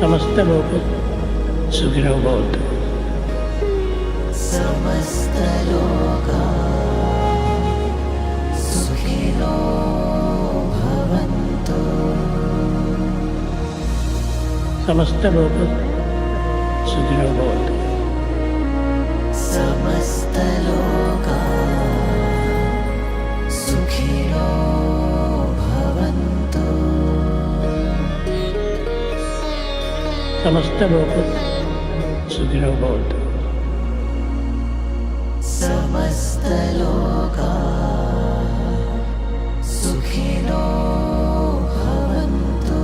समस्त लोक सुखिनो भवन्तु। समस्त लोका सुखिनो भवन्तु। समस्त लोक सुखिनो भवन्तु। समस्त लोका सुखिनो भवन्तु। समस्त लोक सुखिनो भवन्तु। समस्त लोका सुखिनो भवन्तु।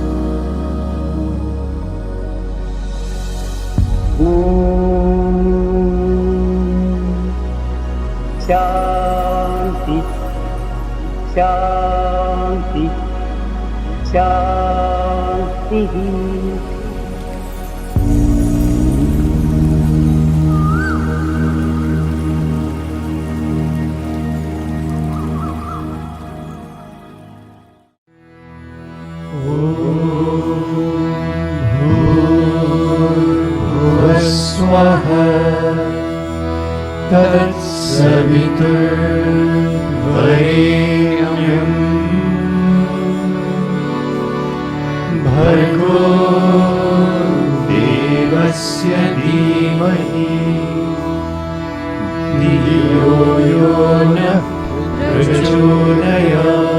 शांति शांति शांति। तत्सवितुर्वरेण्यं भर्गो देवस्य धीमहि धियो यो नः प्रचोदयात्।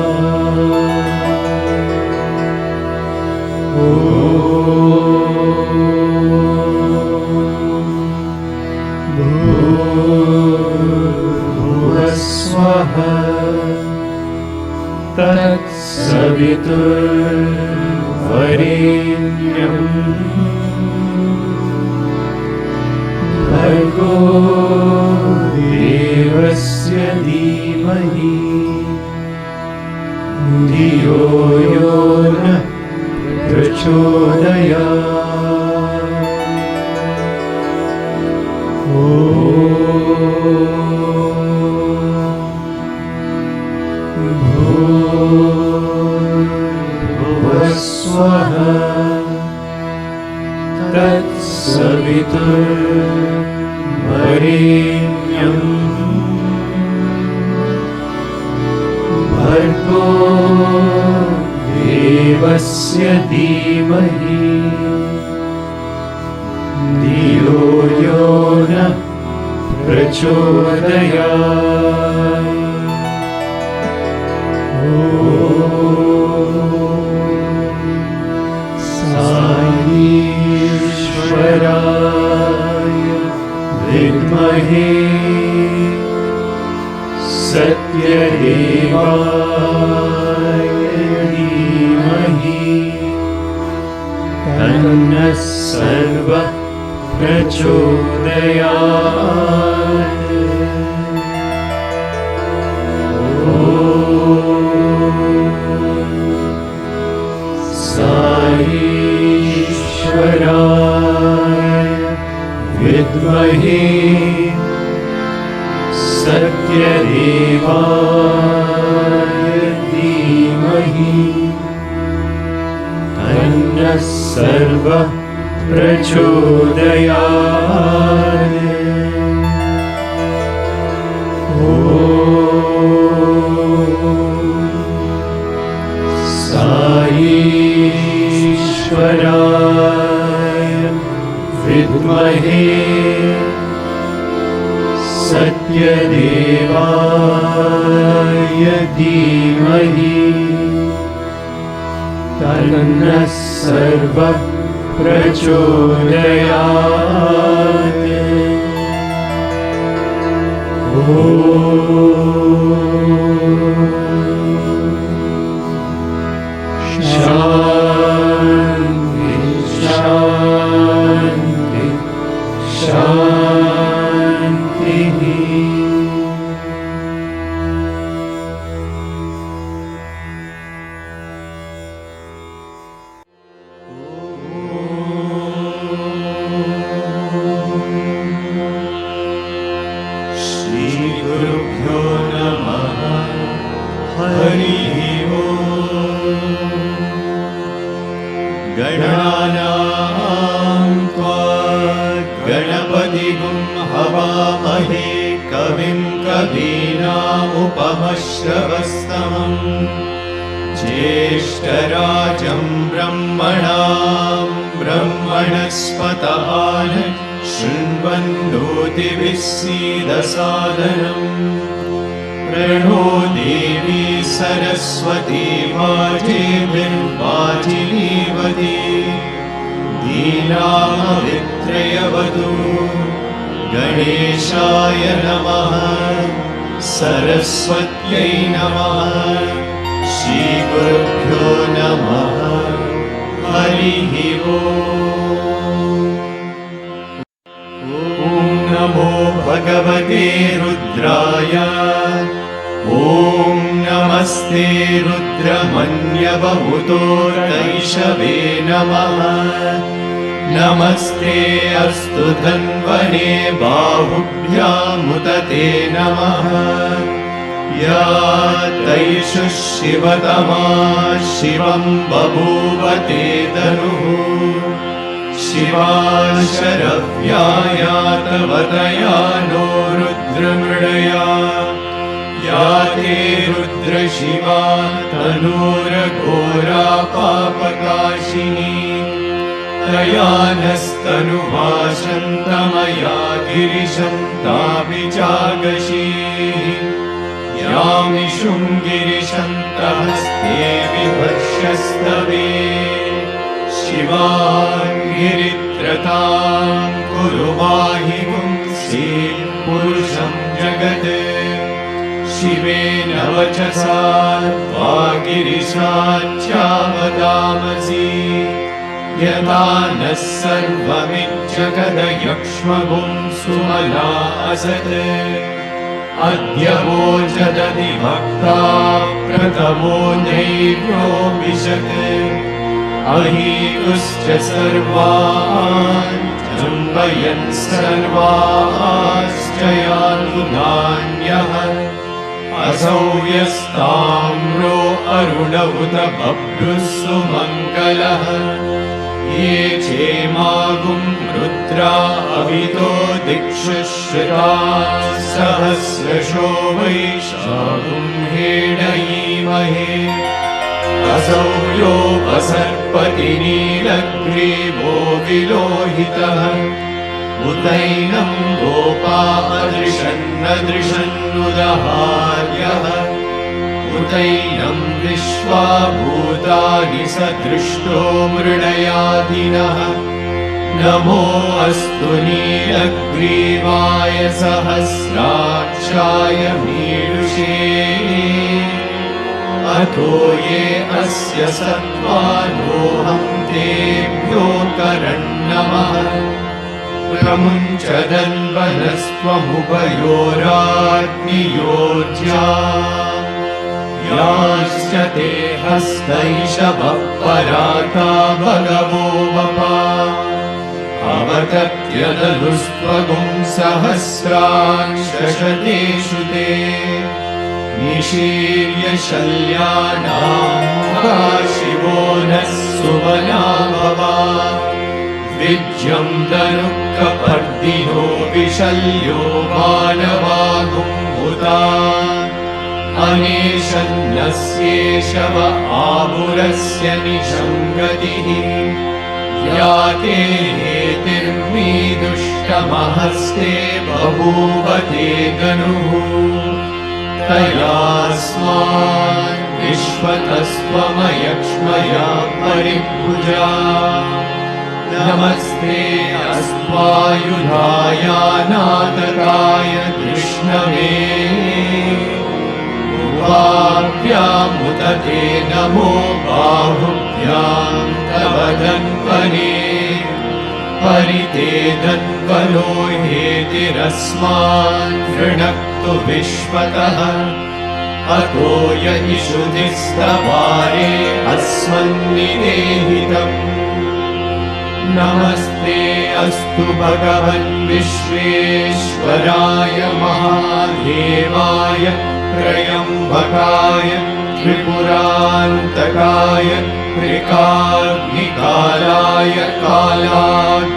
तत्सवितुर्वरेण्यं भर्गो देवस्य धीमहि धियो यो नः प्रचोदयात्। भूर्भुवस्सुवः तत्सवितुर्वरेण्यं भर्गो देवस्य धीमहि धियो यो नः प्रचोदयात्। साईश्वराय विद्महे सत्यदेवाय धीमहि तन्नः सर्वः प्रचोदयात्। साईश्वराय विद्महे सत्यदेवाय धीमहि तन्नः सर्वः प्रचोदयात्। साईश्वराय विद्महे सत्यदेवाय धीमहि तन्नः सर्वः प्रचोदयात्। शान्ति शान्ति शान्तिः। नमामहे कविं कवीनामुपमश्रवस्तमम् ज्येष्ठराजं ब्रह्मणां ब्रह्मणस्पत शृण्वन्नोतिभिस्सीदसादनम् प्रणो देवी सरस्वती वाजेभिर्वाजिनीवती दीनामवित्रयवतु गणेशाय नमः सरस्वत्यै नमः श्रीगुरुभ्यो नमः हरिः ओम्। ॐ नमो भगवते रुद्राय ॐ नमस्ते रुद्रमन्यवमुतोर्दैशवे नमः नमस्ते अस्तु धन्वने बाहुभ्यामुदते नमः या तैषु शिवतमा शिवं बभूवते तनुः शिवा शरव्याया तव तया नो रुद्रमृडया या ते रुद्रशिवा तनूरघोरा पापकाशिनी तया नस्तनुभाषन्तमया गिरिशं ताभिजागशीः यामिषुं गिरिशन्तहस्ते विभक्ष्यस्तवे शिवां गिरित्रतां कुरु माहि पुंसि पुरुषं जगत् शिवेन वचसा वागिरिशाच्चावदामसि यदा नः सर्वमिज्जगदयक्ष्मगुं सुमना असत् अद्य वोचदति भक्ता प्रथमो नैव्योऽभिषत् अहीतुश्च सर्वान् जम्बयन् सर्वाश्च यातु नान्यः असौ यस्ताम्रो अरुण उत बभ्रुः सुमङ्गलः ये चेमागुं रुद्रा अवितो दिक्षु श्रुताः सहस्रशो वैशाखुं हेडयीमहे असौ योपसर्पति नीलग्रीवो विलोहितः उतैनं गोपा अदृशन्नदृशन्नुदहार्यः उतैनं विश्वा भूतानि स दृष्टो मृडयादिनः नमो अस्तु नीलग्रीवाय सहस्राक्षाय मीडुषे अतो ये अस्य सत्त्वानोऽहं तेभ्यो करन्नमः प्रमुञ्चदन्वनस्त्वमुभयोराग्नियोज्या याश्च ते हस्तैषवः पराता भगवो वपा अवतत्यदनुस्त्वगुं सहस्रांशशतेषु ते निशीर्य शल्यानां शिवो नः सुमना भवा विज्यं दनुःखपर्दिनो विशल्यो मानवागुम्भुता अनेशन्नस्येषव आमुरस्य निशङ्गतिः या ते हेतिर्मीदुष्टमहस्ते बभूवते गनुः तयास्मान् विश्वतस्त्वमयक्ष्मया परिभुजा नमस्ते अस्त्वायुधायानादकाय कृष्णवे उवाभ्यामुदते नमो बाहुभ्यां तव धन्वने परिते धन्वनो हेतिरस्मान् वृणक्तु विश्वतः अतो य इषुधिस्तवारे अस्मन्निदेहितम् नमस्ते अस्तु भगवन् विश्वेश्वराय महादेवाय त्र्यम्बकाय त्रिपुरान्तकाय त्रिकाग्निकालाय कालाग्निरुद्राय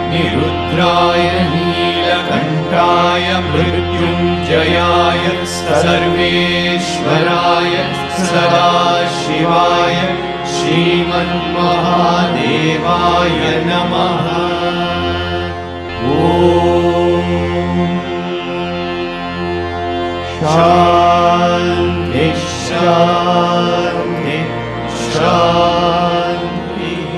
नीलकण्ठाय मृत्युञ्जयाय मृत्युञ्जयाय सर्वेश्वराय सदाशिवाय श्रीमन्महादेवाय नमः। ॐ शान्ति शान्ति शान्तिः।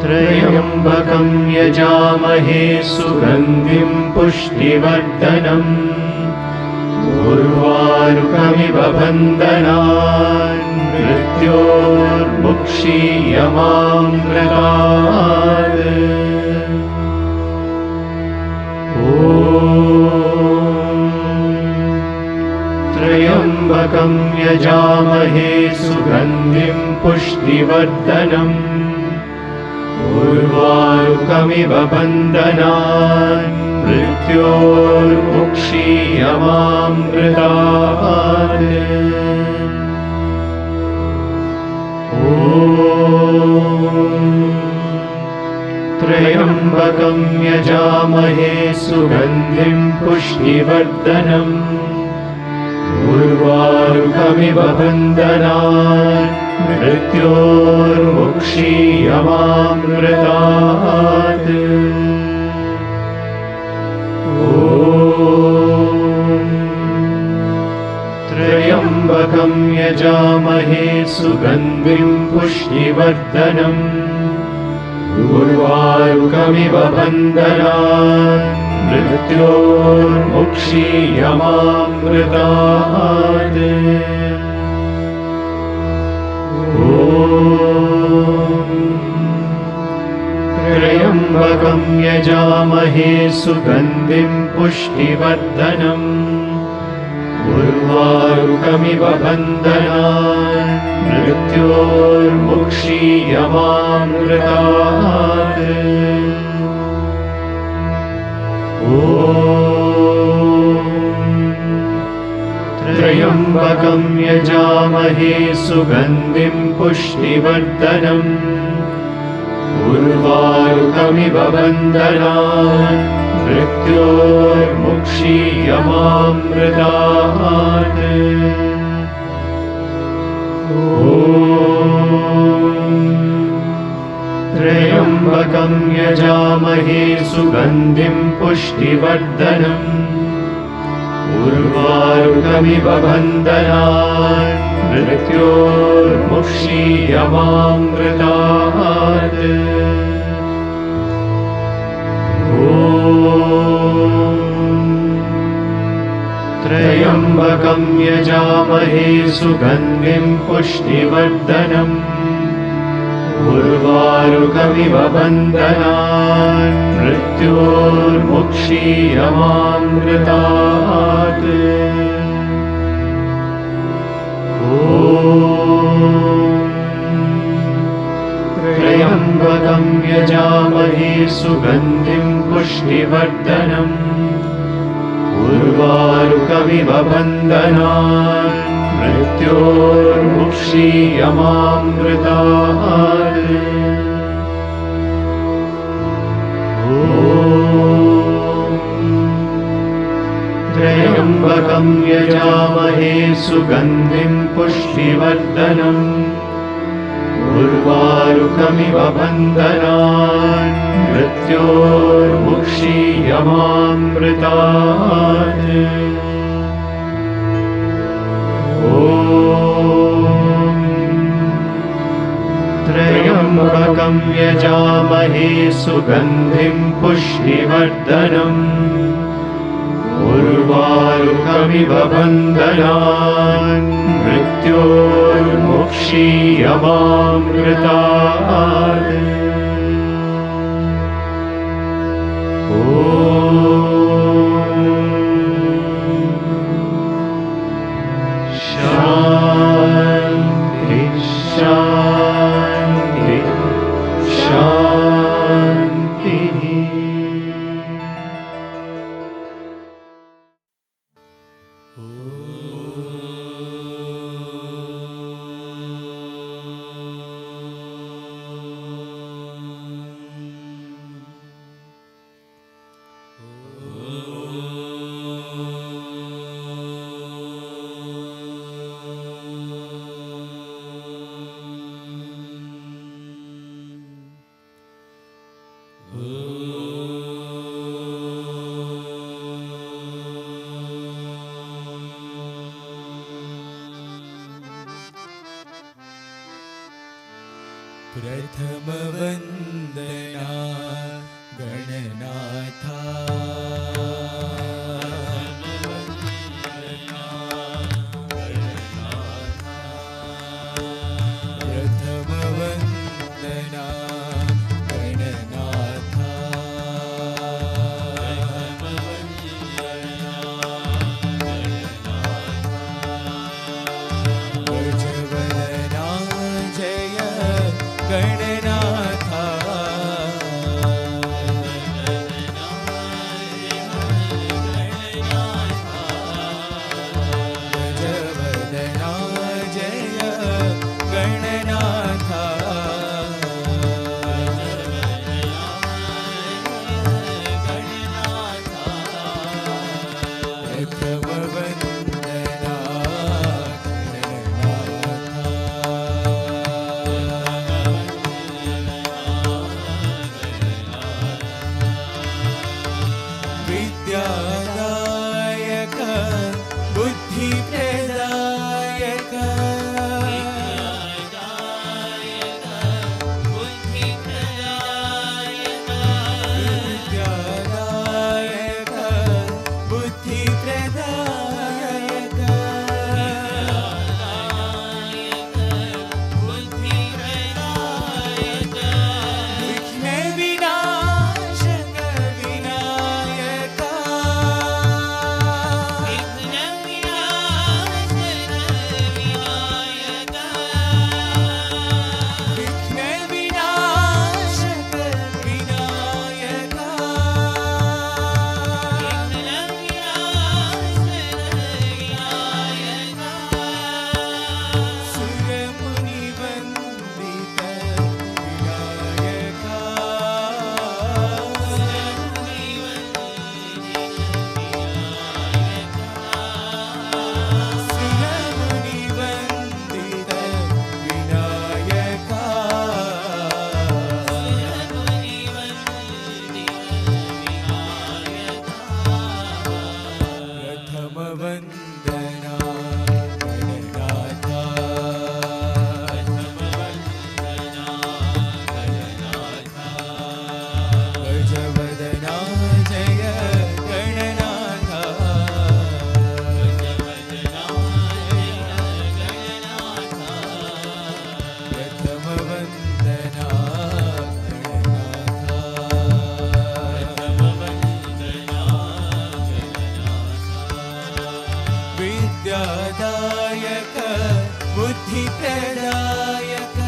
त्र्यम्बकं यजामहे सुगन्धिं पुष्टिवर्धनम् उर्वारुकमिव बन्धनान् मृत्योर्मुक्षीयमामृतात्। त्र्यम्बकं यजामहे सुगन्धिं पुष्टिवर्धनम् उर्वारुकमिव बन्धनान् मृत्योर्मुक्षीयमामृतात्। त्र्यम्बकं यजामहे सुगन्धिं पुष्टिवर्धनम् उर्वारुकमिव बन्धनान् मृत्योर्मुक्षीयमामृतात्। त्र्यम्बकं यजामहे सुगन्धिं पुष्टिवर्धनम् उर्वारुकमिव बन्धनान् मृत्योर्मुक्षीयमामृतात्। त्र्यम्बकं यजामहे सुगन्धिं पुष्टिवर्धनम् उर्वारुकमिव बन्धनान् मृत्योर्मुक्षीयमामृतात्। त्र्यम्बकं यजामहे सुगन्धिं पुष्टिवर्धनम् उर्वारुकमिव बन्धनान् मृत्योर्मुक्षीयमामृतात्। त्र्यम्बकं यजामहे सुगन्धिं पुष्टिवर्धनम् उर्वारुकमिव बन्धनान् मृत्योर्मुक्षीयमामृतात्। त्र्यम्बकं यजामहे सुगन्धिं पुष्टिवर्धनम् उर्वारुकमिव बन्धनान् मृत्योर्मुक्षीयमामृतात्। त्र्यम्बकं यजामहे सुगन्धिं पुष्टिवर्धनम् उर्वारुकमिव बन्धनान् मृत्योर्मुक्षीयमामृतात्। त्र्यम्बकं यजामहे सुगन्धिं पुष्टिवर्धनम् उर्वारुकमिव बन्धनान् मृत्योर्मुक्षीयमामृतात्। त्र्यम्बकं यजामहे सुगन्धिं पुष्टिवर्धनम् उर्वारुकमिव बन्धनान् मृत्योर्मुक्षीयमामृतात्। शान्ति शान्ति शान्तिः। प्रथम वंदना गणनाथा प्रथम वंदना गणनाथा गजवदना जय गणनाथा गजवदना जय गणनाथा प्रथम वंदना विद्यादायक बुद्धिप्रदायक विद्यादायक बुद्धिप्रदायक विघ्न विनाशक विनायक विघ्न विनाशक विनायक सुरमुनि वंदित विनायक सुरमुनि वंदित विनायक प्रथम वंदना गणनाथा गजवदना जय गणनाथा प्रथम वंदना विद्यादायक बुद्धिप्रदायक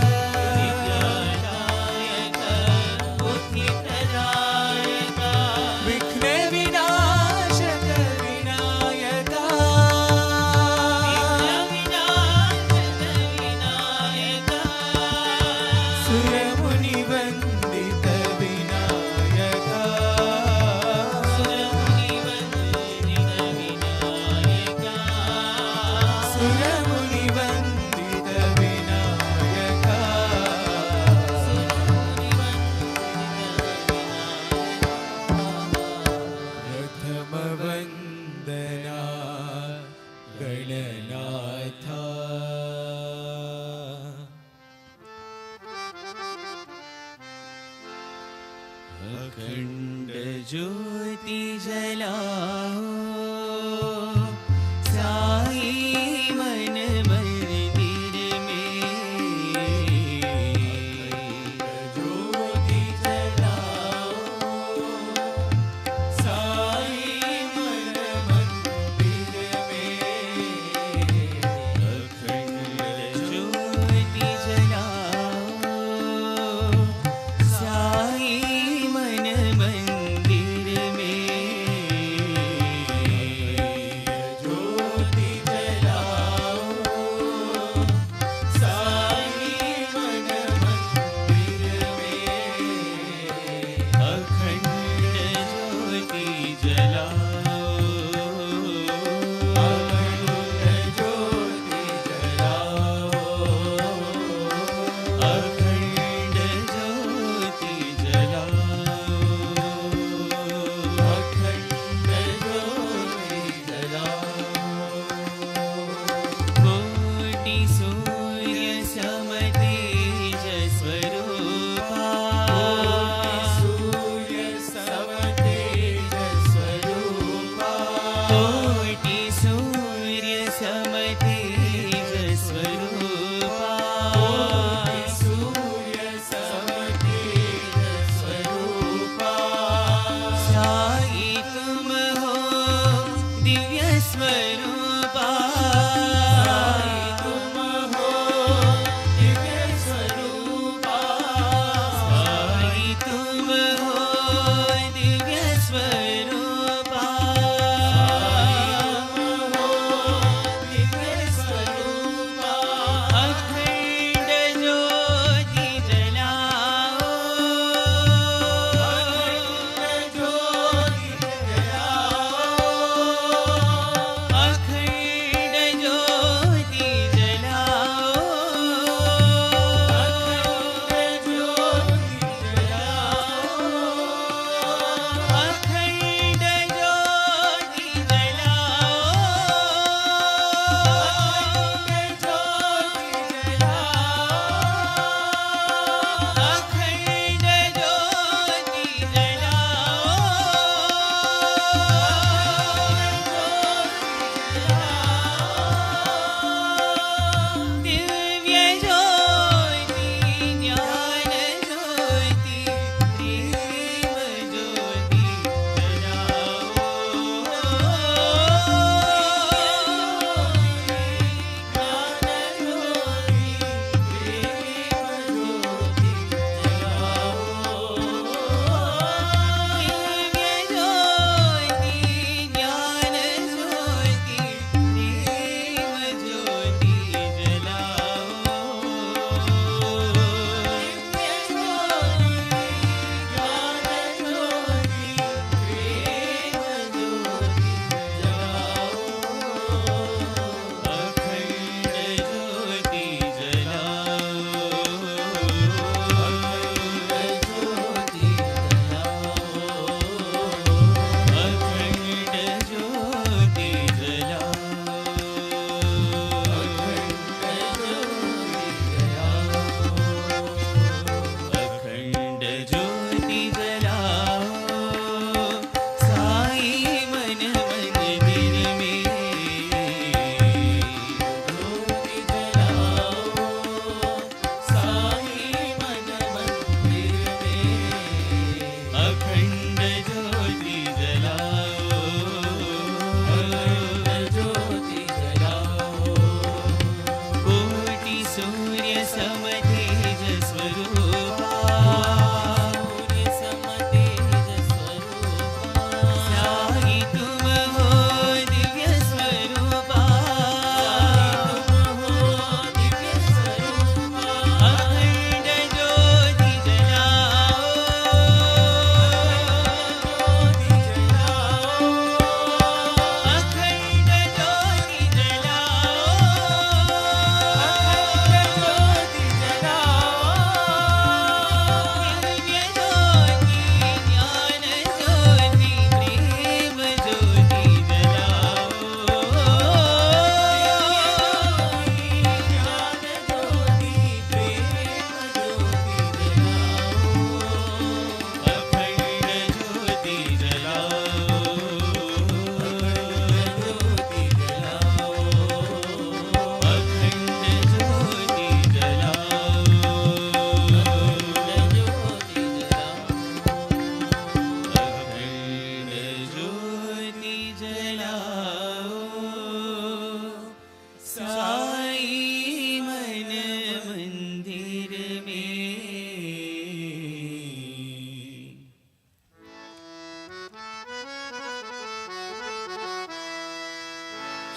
विघ्न विनाशक विनायक सुरमुनि वंदित विनायक सुरमुनि वंदित विनायक प्रथम वंदना गणनाथा अखंड ज्योति जलाओ साई मन मंदिर में ज्योति जलाओ साई मन मंदिर में अखंड ज्योति जलाओ साई मन मंदिर में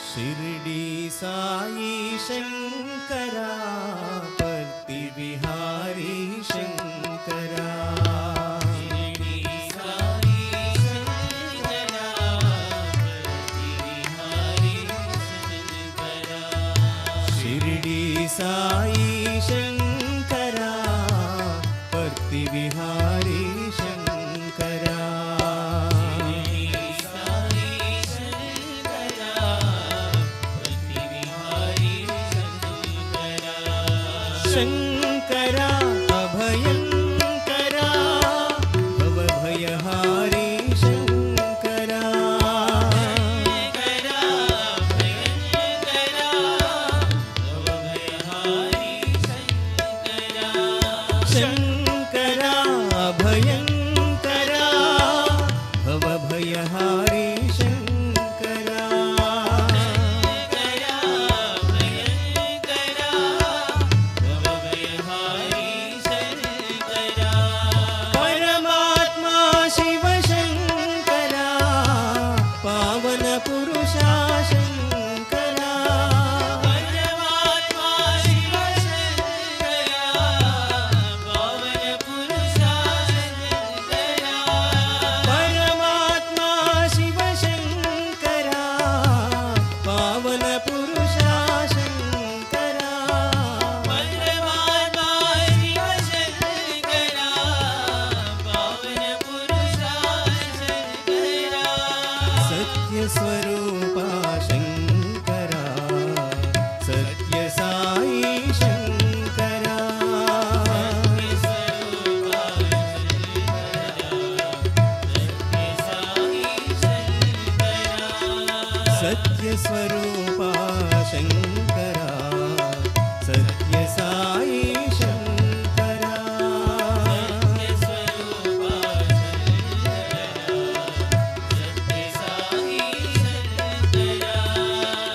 शिरडी साई शंकरा परति विहारी शंकरा शिरडी साई शंकरा परति विहारी शंकरा शिरडी साई शंकरा परति विहारी शंकरा शंकरा अभयंकरा भवभयहारी शंकरा शंकरा अभयंकरा भवभयहारी शंकरा शंकरा अभयंकरा भवभयहारी शंकरा परमात्मा शिव शंकरा पावन पुरुषा शंकरा परमात्मा शिव शंकरा पावन पुरुषा शंकरा परमात्मा शिव शंकरा पावन पुरुषा शंकरा परमात्मा शिव शंकरा पावन पुरुषा शंकरा सत्य स्वरूपा शंकरा सत्य साई शंकरा सत्य स्वरूपा शंकरा सत्य साई शंकरा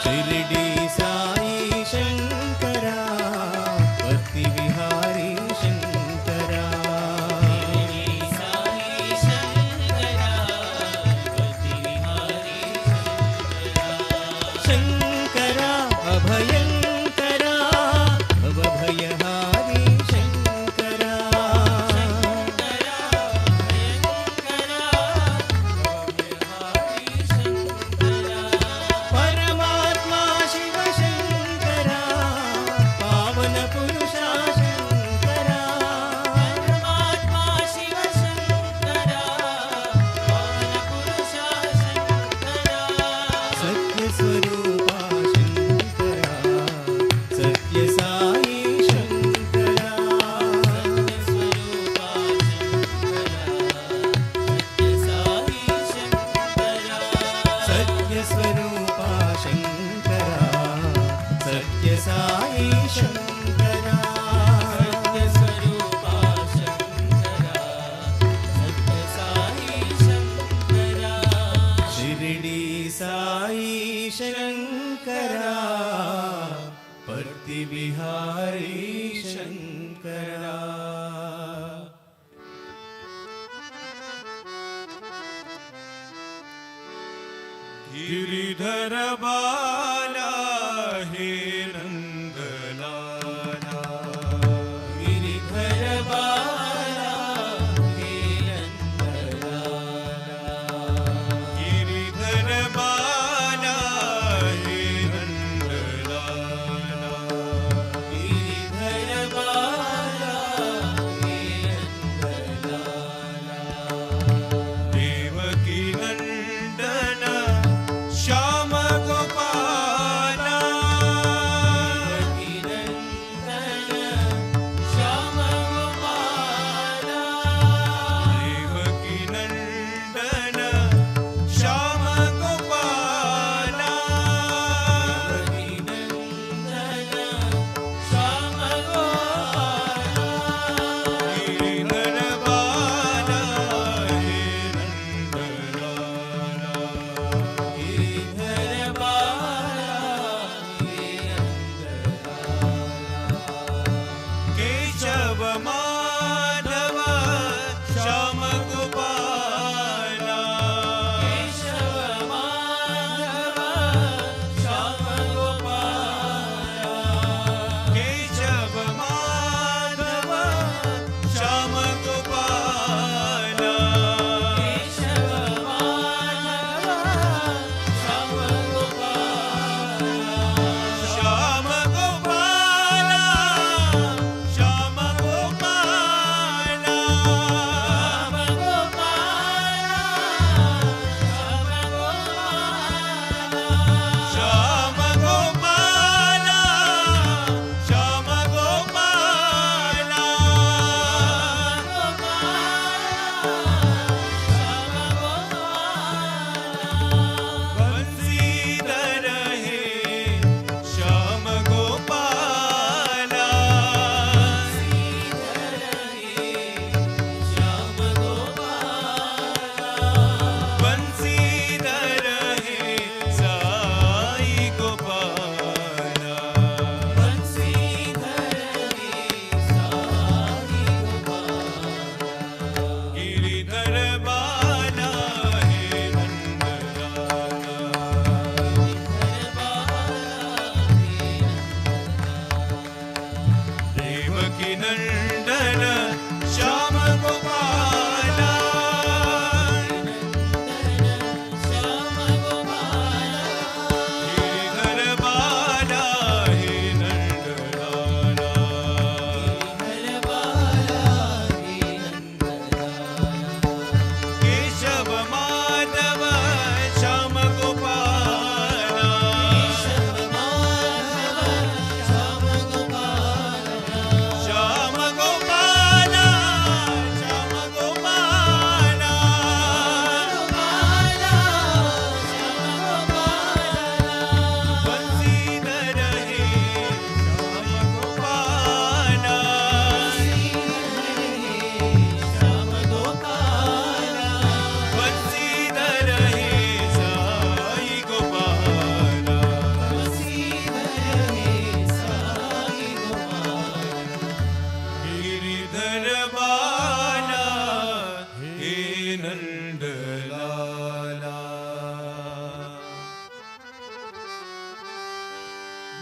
शिरडी साई शंकरा परति विहारी शंकरा शंकरा अभयंकरा भवभयहारी शंकरा परमात्मा शिव शंकरा पावन पुरुषा शंकरा परमात्मा शिव शंकरा पावन पुरुषा शंकरा सत्य स्वरूपा शंकरा सत्य साई शंकरा सत्य स्वरूपा शंकरा सत्य साई शंकरा सत्य स्वरूपा शंकरा सत्य साई शंकरा शिरडी साई शंकरा परति विहारी शंकरा गिरिधर बाला हे नंदलाला गिरिधर बाला हे नंदलाला गिरिधर बाला हे नंदलाला गिरिधर बाला हे नंदलाला देवकी नंदन श्याम गोपाल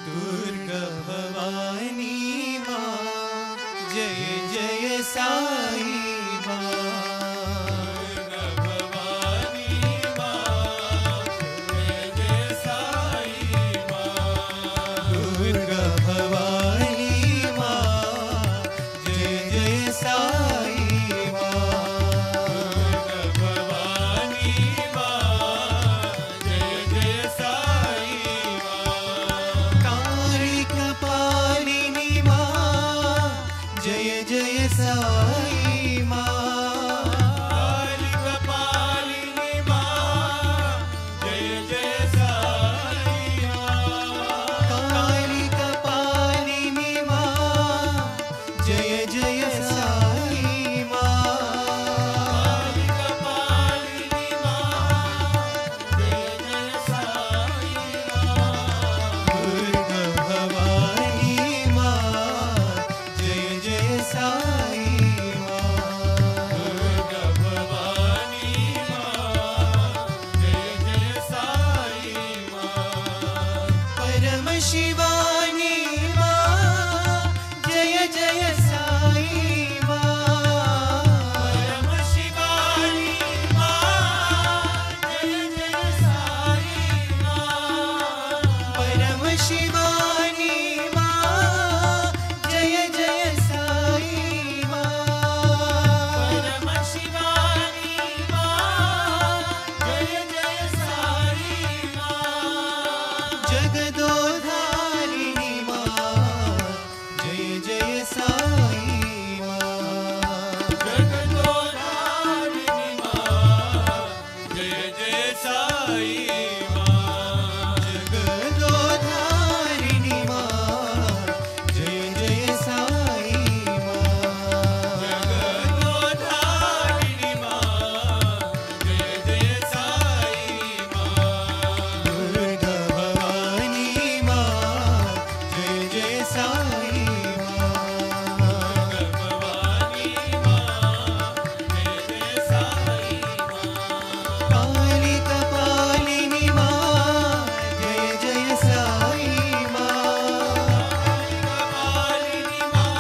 दुर्गा भवानी माँ जय जय साई माँ दुर्गा भवानी माँ जय जय साई माँ दुर्गा भवानी माँ जय जय साई माँ दुर्गा भवानी माँ जय जय साई माँ काली कपालिनी माँ जय जय साई माँ काली कपालिनी माँ जय जय साई माँ काली कपालिनी माँ जय जय साई माँ काली कपालिनी माँ जय जय साई माँ दुर्गा भवानी माँ जय जय साई माँ दुर्गा भवानी माँ जय जय साई माँ परम शिवानी माँ जय जय साई माँ परम शिवानी माँ जय जय साई माँ परम शिवानी माँ जय जय साई माँ परम शिवानी माँ जय जय साई माँ जगदोधारिणी माँ जय जय साई माँ जगदोधारिणी माँ जय जय साई माँ जगदोधारिणी माँ जय जय साई माँ जगदोधारिणी माँ जय जय साई माँ दुर्गा भवानी माँ जय जय साई माँ दुर्गा भवानी माँ जय जय साई माँ काली कपालिनी माँ जय जय साई माँ काली कपालिनी माँ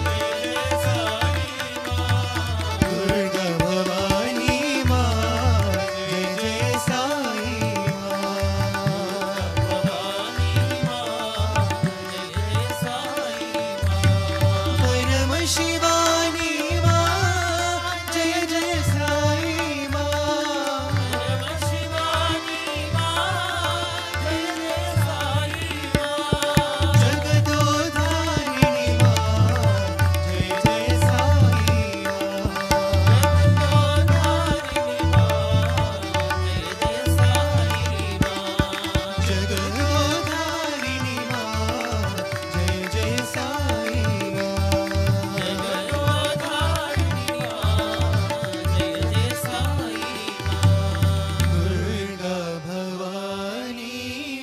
जय जय साई माँ दुर्गा भवानी माँ जय जय साई माँ भवानी माँ जय जय साई माँ परम शिवानी माँ जय जय साई माँ परम शिवानी माँ जय जय साई माँ जगदोधारिणी माँ जय जय साई माँ जगदोधारिणी माँ जय जय साई माँ जगदोधारिणी माँ जय जय साई माँ जगदोधारिणी माँ जय जय साई माँ दुर्गा भवानी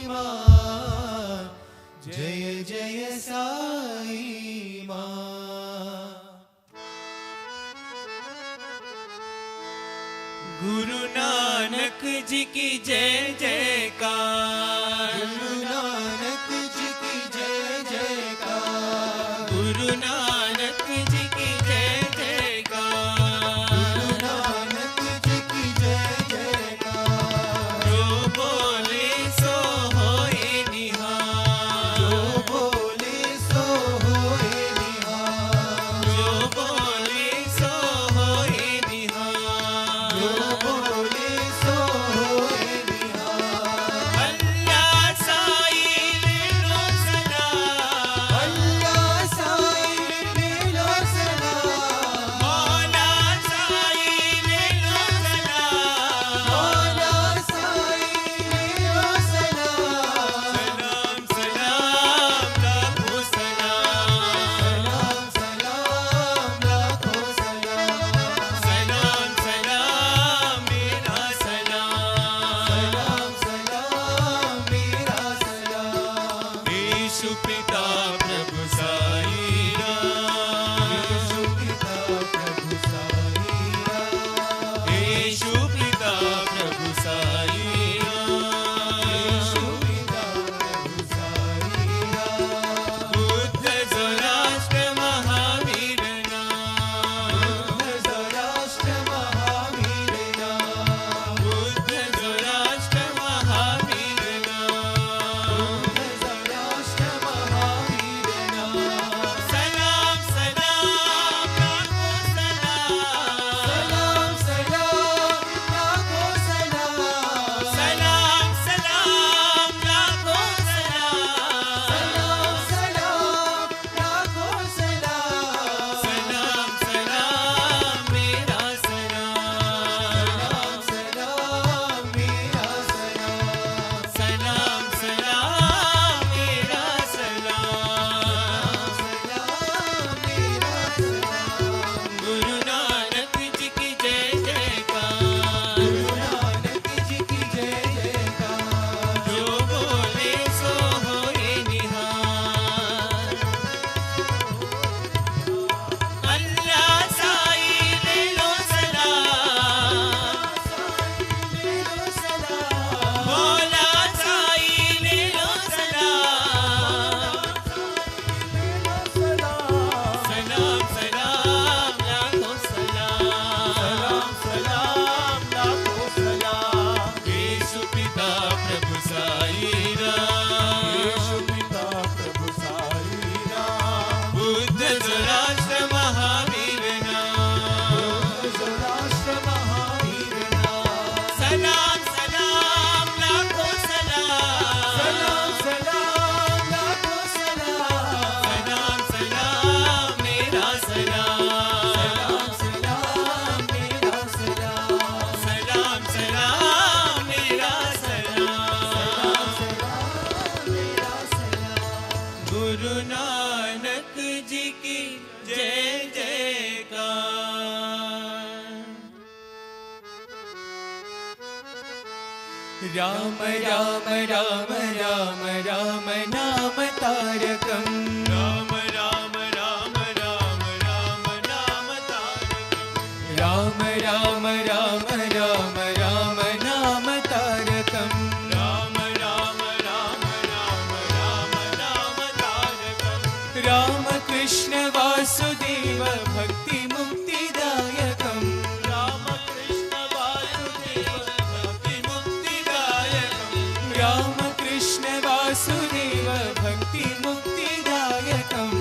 माँ जय जय साई माँ गुरु नानक जी की जय जयकार गुरु नानक जी की जय जयकार गुरु नानक जी की जय जयकार गुरु नानक जी की जय जयकार जो बोले सो होए निहाल जो बोले सो होए निहाल जो बोले सो होए निहाल जो बोले सो होए निहाल अल्लाह साई ले लो सलाम अल्लाह साई ले लो सलाम मौला साई ले लो सलाम मौला साई ले लो सलाम सलाम सलाम लाखों सलाम सलाम सलाम लाखों सलाम सलाम सलाम मेरा सलाम सलाम मेरा सलाम यीशु पिता प्रभु साई राम यीशु पिता प्रभु साई राम यीशु पिता प्रभु साई राम यीशु पिता प्रभु साई गुरु नानक जी की जय जयकार। राम राम राम राम राम नाम तारकम। राम राम राम राम राम नाम तारकम। राम राम राम राम राम नाम तारकम। राम राम राम राम राम नाम तारकम। राम कृष्ण वासुदेव भक्ति मुक्तिदायकम। राम कृष्ण वासुदेव भक्ति मुक्तिदायकम। राम कृष्ण वासुदेव भक्ति मुक्तिदायकम।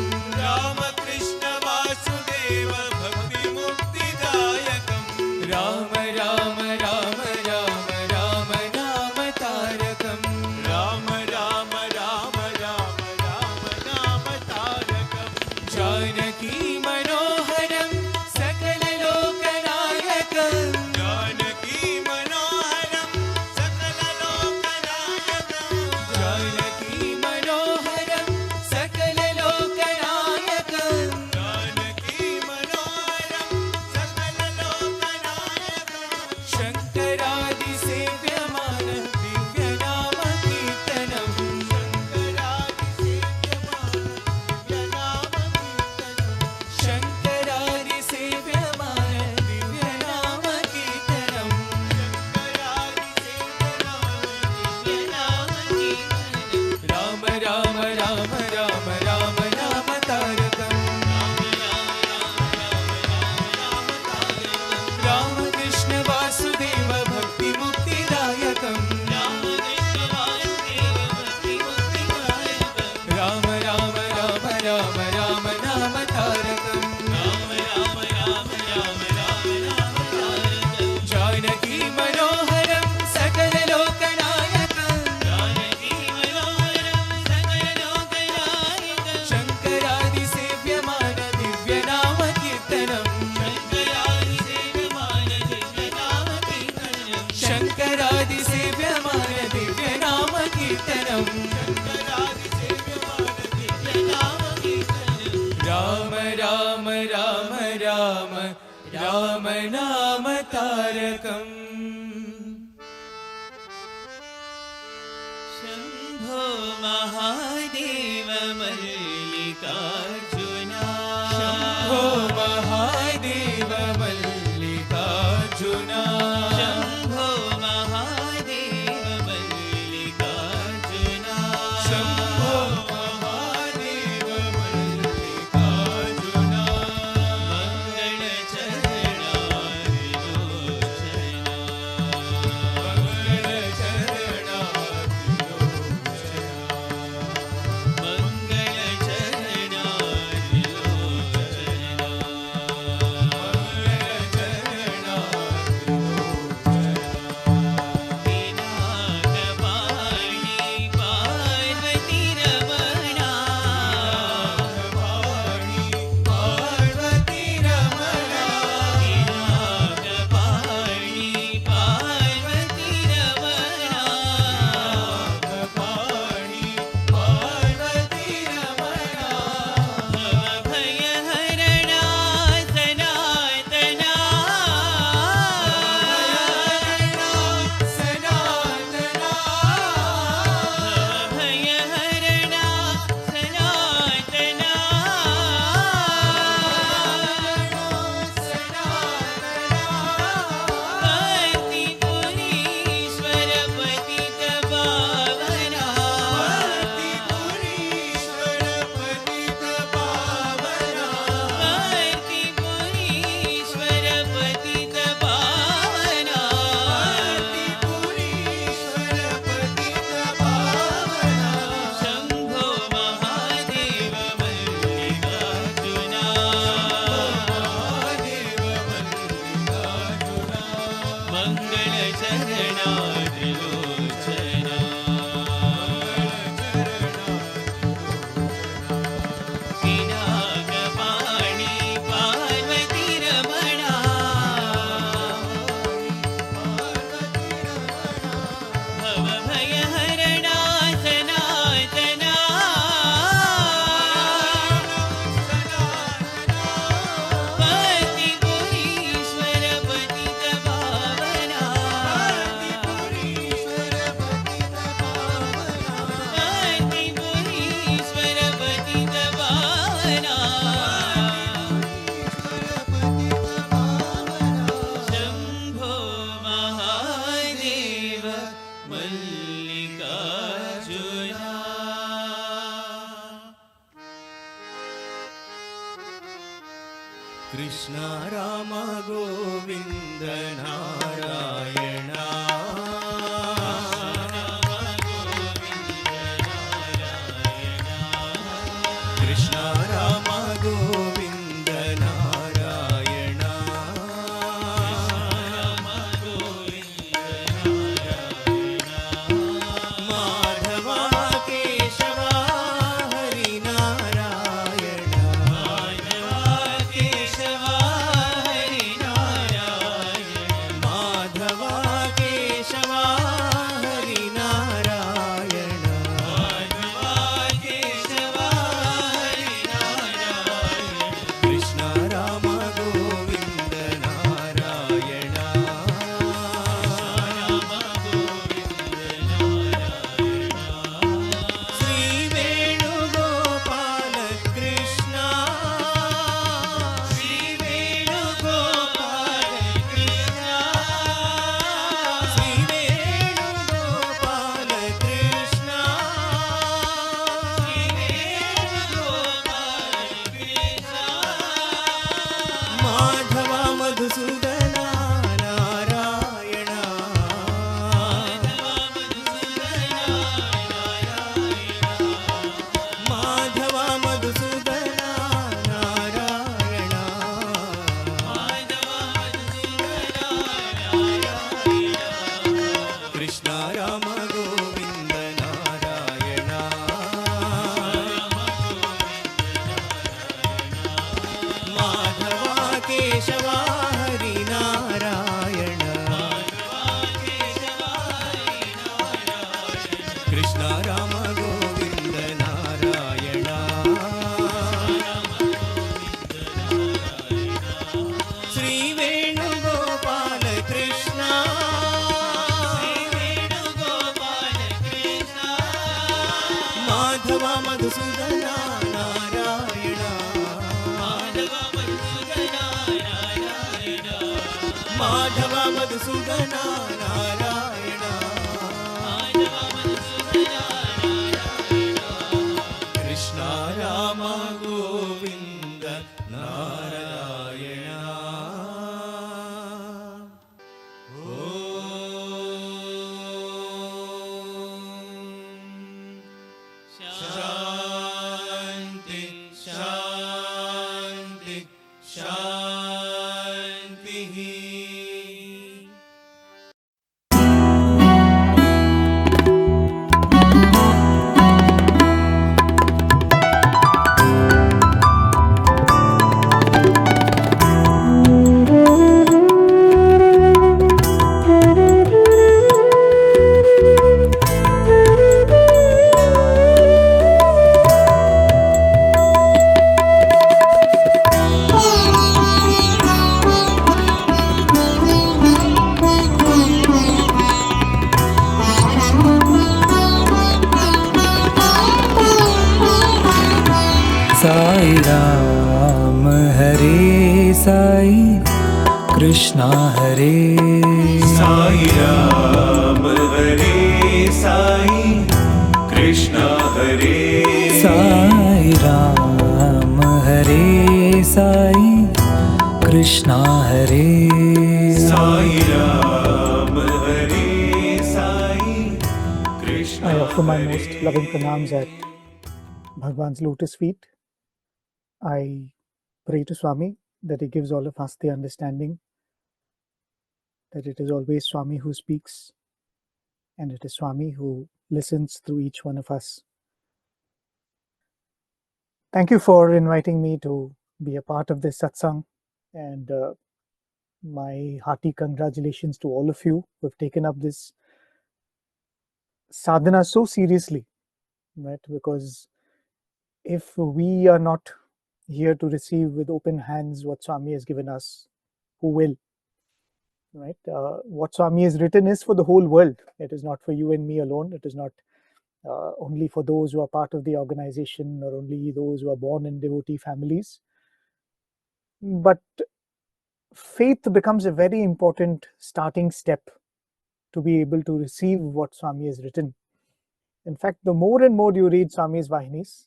राम कृष्ण वासुदेव भक्ति मुक्तिदायकम। राम राम राम राम राम नाम तारकम। राम राम राम राम राम नाम तारकम। जानकी मनोहरम सकल लोकनायकम। जानकी मनोहरम सकल लोकनायकम। जानकी मनोहरम सकल लोकनायकम। जानकी मनोहरम सकल लोकनायकम। शंकरादि सेव्यमान दिव्य नाम कीर्तनम। शंकरादि सेव्यमान दिव्य नाम कीर्तनम। शंकरादि सेव्यमान दिव्य नाम कीर्तनम। राम राम राम राम राम नाम तारकम। राम कृष्ण वासुदेव भक्ति मुक्तिदायकम। राम कृष्ण वासुदेव भक्ति मुक्तिदायकम। राम राम राम राम राम नाम तारकम। राम राम राम राम राम नाम तारकम। जानकी मनोहरम सकल लोकनायकम। जानकी मनोहरम सकल लोकनायकम। शंकरादि सेव्यमान दिव्य नाम कीर्तनम। शंकरादि सेव्यमान दिव्य नाम कीर्तनम। शंकरादि सेव्यमान दिव्य नाम कीर्तनम। शंकरादि सेव्यमान दिव्य नाम कीर्तनम। राम राम राम राम राम नाम तारकम। शंभो महादेव मल्लिकार्जुना। शंभो महादेव मल्लिकार्जुना। शंभो महादेव मल्लिकार्जुना। शंभो महादेव मल्लिकार्जुना। मंगल चरणारिलोचना। मंगल चरणारिलोचना। मंगल चरणारिलोचना। Krishna Rama Govinda Narayana Krishna Rama Govinda Narayana Madhava Keshava Hari Narayana Madhava Keshava Hari Narayana Krishna Rama Govinda Narayana Sri Venugopala Krishna Sri Venugopala Krishna Sri Venugopala Krishna Sri Venugopala Krishna Madhava Madhusudana Narayana Madhava Madhusudana Narayana Krishna Rama Govinda Narayana Madhava Keshava Hari Narayana Krishna Rama Govinda Narayana Sri Venugopala Krishna Madhava Madhusudana Narayana Madhava Madhusudana Narayana Krishna Rama Govinda Narayana Shanti Shanti Shanti Sai Ram Hare Sai Krishna Hare Sai Ram Hare Sai Krishna Hare Sai Ram Hare Sai Krishna Hare Sai Ram Hare Sai Krishna I offer my Hare. most loving pranams at Bhagwan's lotus feet. I pray to Swami that he gives all of us the understanding that it is always Swami who speaks and it is Swami who listens through each one of us. Thank you for inviting me to be a part of this satsang, and my hearty congratulations to all of you who have taken up this sadhana so seriously, right? Because if we are not here to receive with open hands what Swami has given us, who will? Right? What Swami has written is for the whole world. It is not for you and me alone. It is not only for those who are part of the organization or only those who are born in devotee families. But faith becomes a very important starting step to be able to receive what Swami has written. In fact, the more and more you read Swami's Vahinis,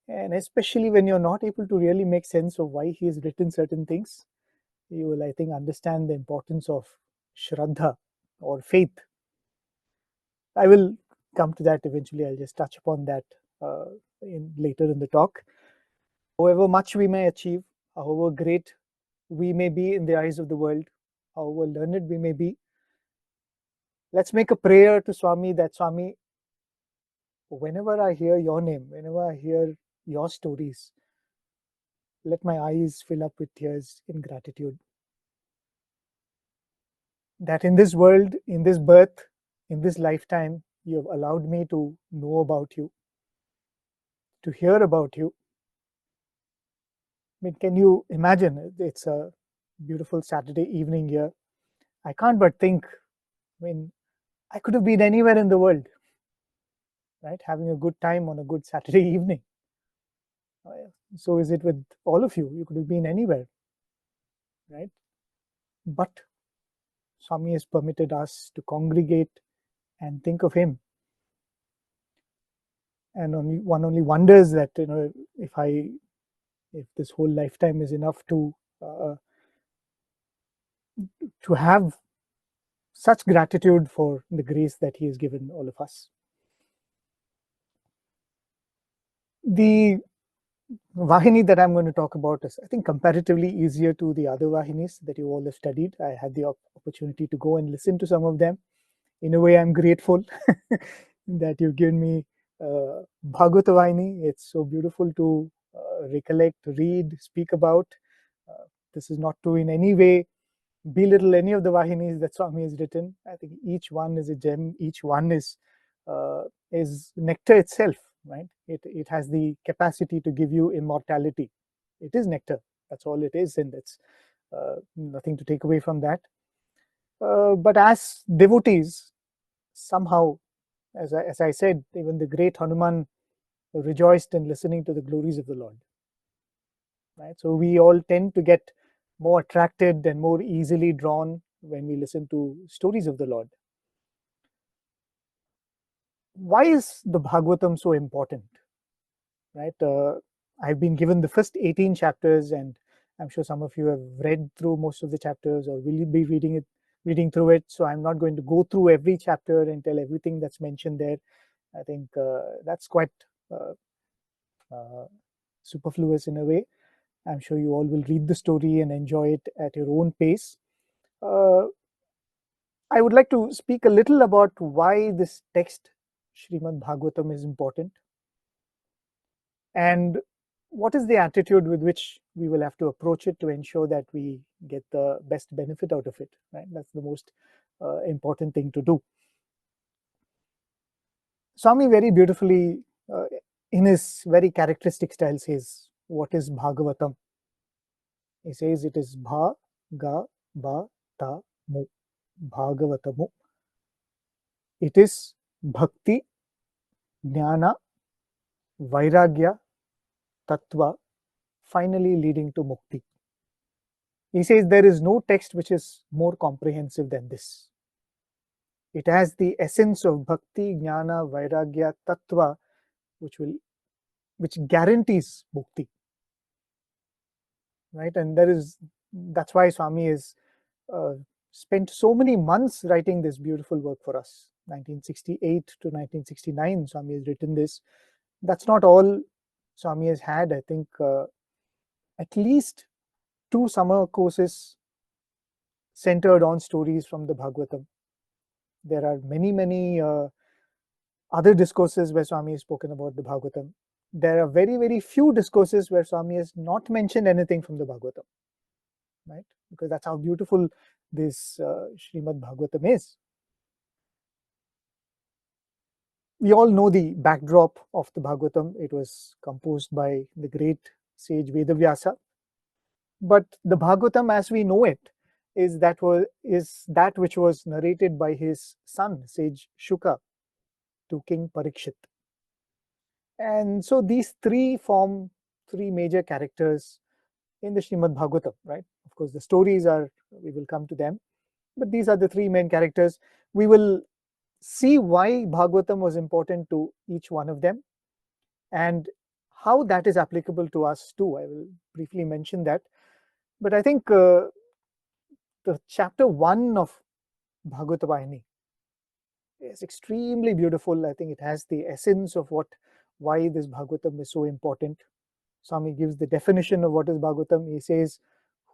And especially when you're not able to really make sense of why he has written certain things, you will, I think, understand the importance of Shraddha or faith. I will come to that eventually. I'll just touch upon that later in the talk. However much we may achieve, however great we may be in the eyes of the world, however learned we may be, let's make a prayer to Swami that, Swami, whenever I hear your name, whenever I hear your stories, let my eyes fill up with tears in gratitude. That in this world, in this birth, in this lifetime, you have allowed me to know about you, to hear about you. I mean, can you imagine? It's a beautiful Saturday evening here. I can't but think, I mean, I could have been anywhere in the world, right? Having a good time on a good Saturday evening. So is it with all of you? You could have been anywhere, right? But Swami has permitted us to congregate and think of him. And one only wonders that, if this whole lifetime is enough to have such gratitude for the grace that he has given all of us. The Vahini that I'm going to talk about is, I think, comparatively easier to the other Vahinis that you all have studied. I had the opportunity to go and listen to some of them. In a way, I'm grateful that you've given me Bhagavata Vahini. It's so beautiful to recollect, read, speak about. This is not to in any way belittle any of the Vahinis that Swami has written. I think each one is a gem. Each one is nectar itself, right? It has the capacity to give you immortality. It is nectar. That's all it is, and it's nothing to take away from that. But as devotees, somehow, as I said, even the great Hanuman rejoiced in listening to the glories of the Lord. Right? So we all tend to get more attracted and more easily drawn when we listen to stories of the Lord. Why is the Bhagavatam so important? Right? I've been given the first 18 chapters, and I'm sure some of you have read through most of the chapters or will be reading through it. So I'm not going to go through every chapter and tell everything that's mentioned there. I think that's quite superfluous in a way. I'm sure you all will read the story and enjoy it at your own pace. I would like to speak a little about why this text, Srimad Bhagavatam, is important, and what is the attitude with which we will have to approach it to ensure that we get the best benefit out of it. Right? That's the most important thing to do. Swami very beautifully, in his very characteristic style, says, what is Bhagavatam? He says it is Bha-ga-va-ta-mu, Bhagavatamu. It is Bhakti, Jnana, Vairagya, Tattva, finally leading to Mukti. He says there is no text which is more comprehensive than this. It has the essence of Bhakti, Jnana, Vairagya, Tattva, which guarantees Mukti. Right? And that's why Swami has spent so many months writing this beautiful work for us. 1968 to 1969, Swami has written this. That's not all Swami has had. I think at least 2 summer courses centered on stories from the Bhagavatam. There are many other discourses where Swami has spoken about the Bhagavatam. There are very few discourses where Swami has not mentioned anything from the Bhagavatam, right? Because that's how beautiful this Srimad Bhagavatam is. We all know the backdrop of the Bhagavatam. It was composed by the great sage Vedavyasa. But the Bhagavatam as we know it is that which was narrated by his son, sage Shuka, to King Parikshit. And so these 3 form 3 major characters in the Srimad Bhagavatam, right? Of course, the stories we will come to them, but these are the 3 main characters. We will see why Bhagavatam was important to each one of them and how that is applicable to us too. I will briefly mention that. But I think the chapter 1 of Bhagavata Vahini is extremely beautiful. I think it has the essence of why this Bhagavatam is so important. Swami gives the definition of what is Bhagavatam. He says,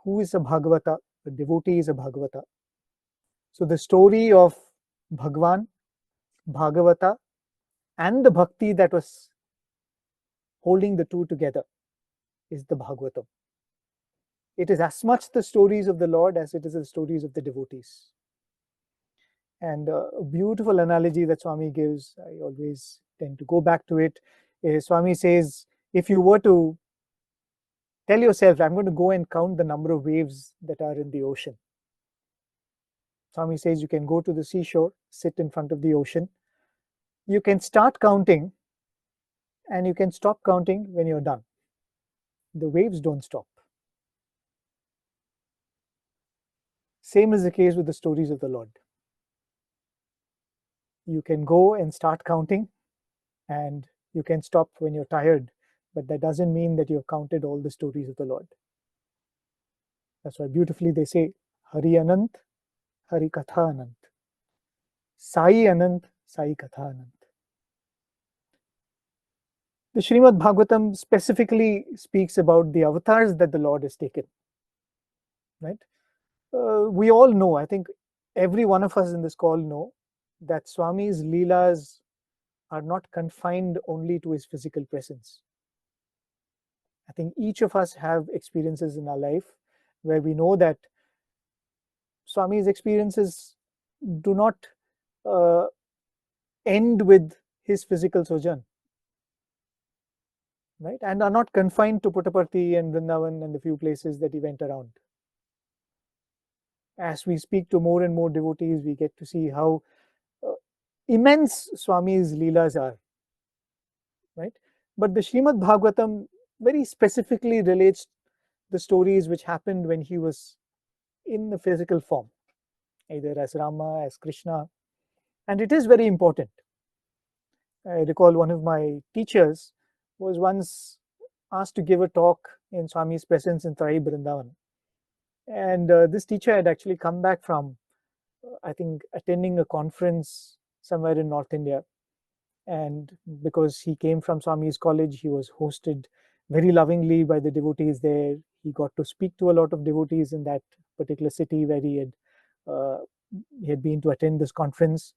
who is a Bhagavata? A devotee is a Bhagavata. So the story of Bhagwan, Bhagavata, and the bhakti that was holding the two together is the Bhagavatam. It is as much the stories of the Lord as it is the stories of the devotees. And a beautiful analogy that Swami gives, I always tend to go back to it, is Swami says, if you were to tell yourself, I'm going to go and count the number of waves that are in the ocean. Swami says you can go to the seashore, sit in front of the ocean. You can start counting and you can stop counting when you're done. The waves don't stop. Same is the case with the stories of the Lord. You can go and start counting and you can stop when you're tired, but that doesn't mean that you've counted all the stories of the Lord. That's why beautifully they say, Hari Anant, Hari Katha Anant. Sai Anant, Sai Katha Anant. The Srimad Bhagavatam specifically speaks about the avatars that the Lord has taken. Right? We all know, I think every one of us in this call know, that Swami's Leelas are not confined only to his physical presence. I think each of us have experiences in our life where we know that Swami's experiences do not end with his physical sojourn, right? And are not confined to Puttaparthi and Vrindavan and the few places that he went around. As we speak to more and more devotees, we get to see how immense Swami's Leelas are, right? But the Srimad Bhagavatam very specifically relates the stories which happened when he was in the physical form, either as Rama, as Krishna, and it is very important. I recall one of my teachers was once asked to give a talk in Swami's presence in Trai Vrindavan. And this teacher had actually come back from, I think, attending a conference somewhere in North India. And because he came from Swami's college, he was hosted very lovingly by the devotees there. He got to speak to a lot of devotees in that particular city where he had been to attend this conference.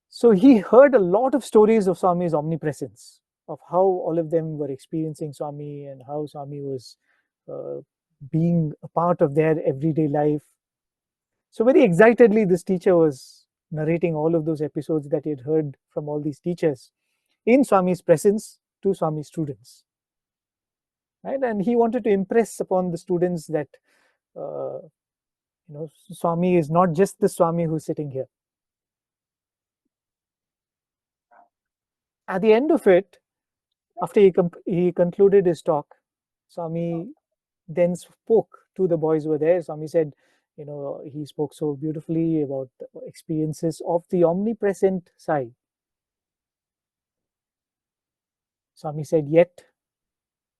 So he heard a lot of stories of Swami's omnipresence, of how all of them were experiencing Swami and how Swami was being a part of their everyday life. So very excitedly, this teacher was narrating all of those episodes that he had heard from all these teachers in Swami's presence to Swami's students. Right? And he wanted to impress upon the students that Swami is not just the Swami who's sitting here. At the end of it, after he concluded his talk, Swami then spoke to the boys who were there. Swami said, he spoke so beautifully about the experiences of the omnipresent Sai. Swami said, yet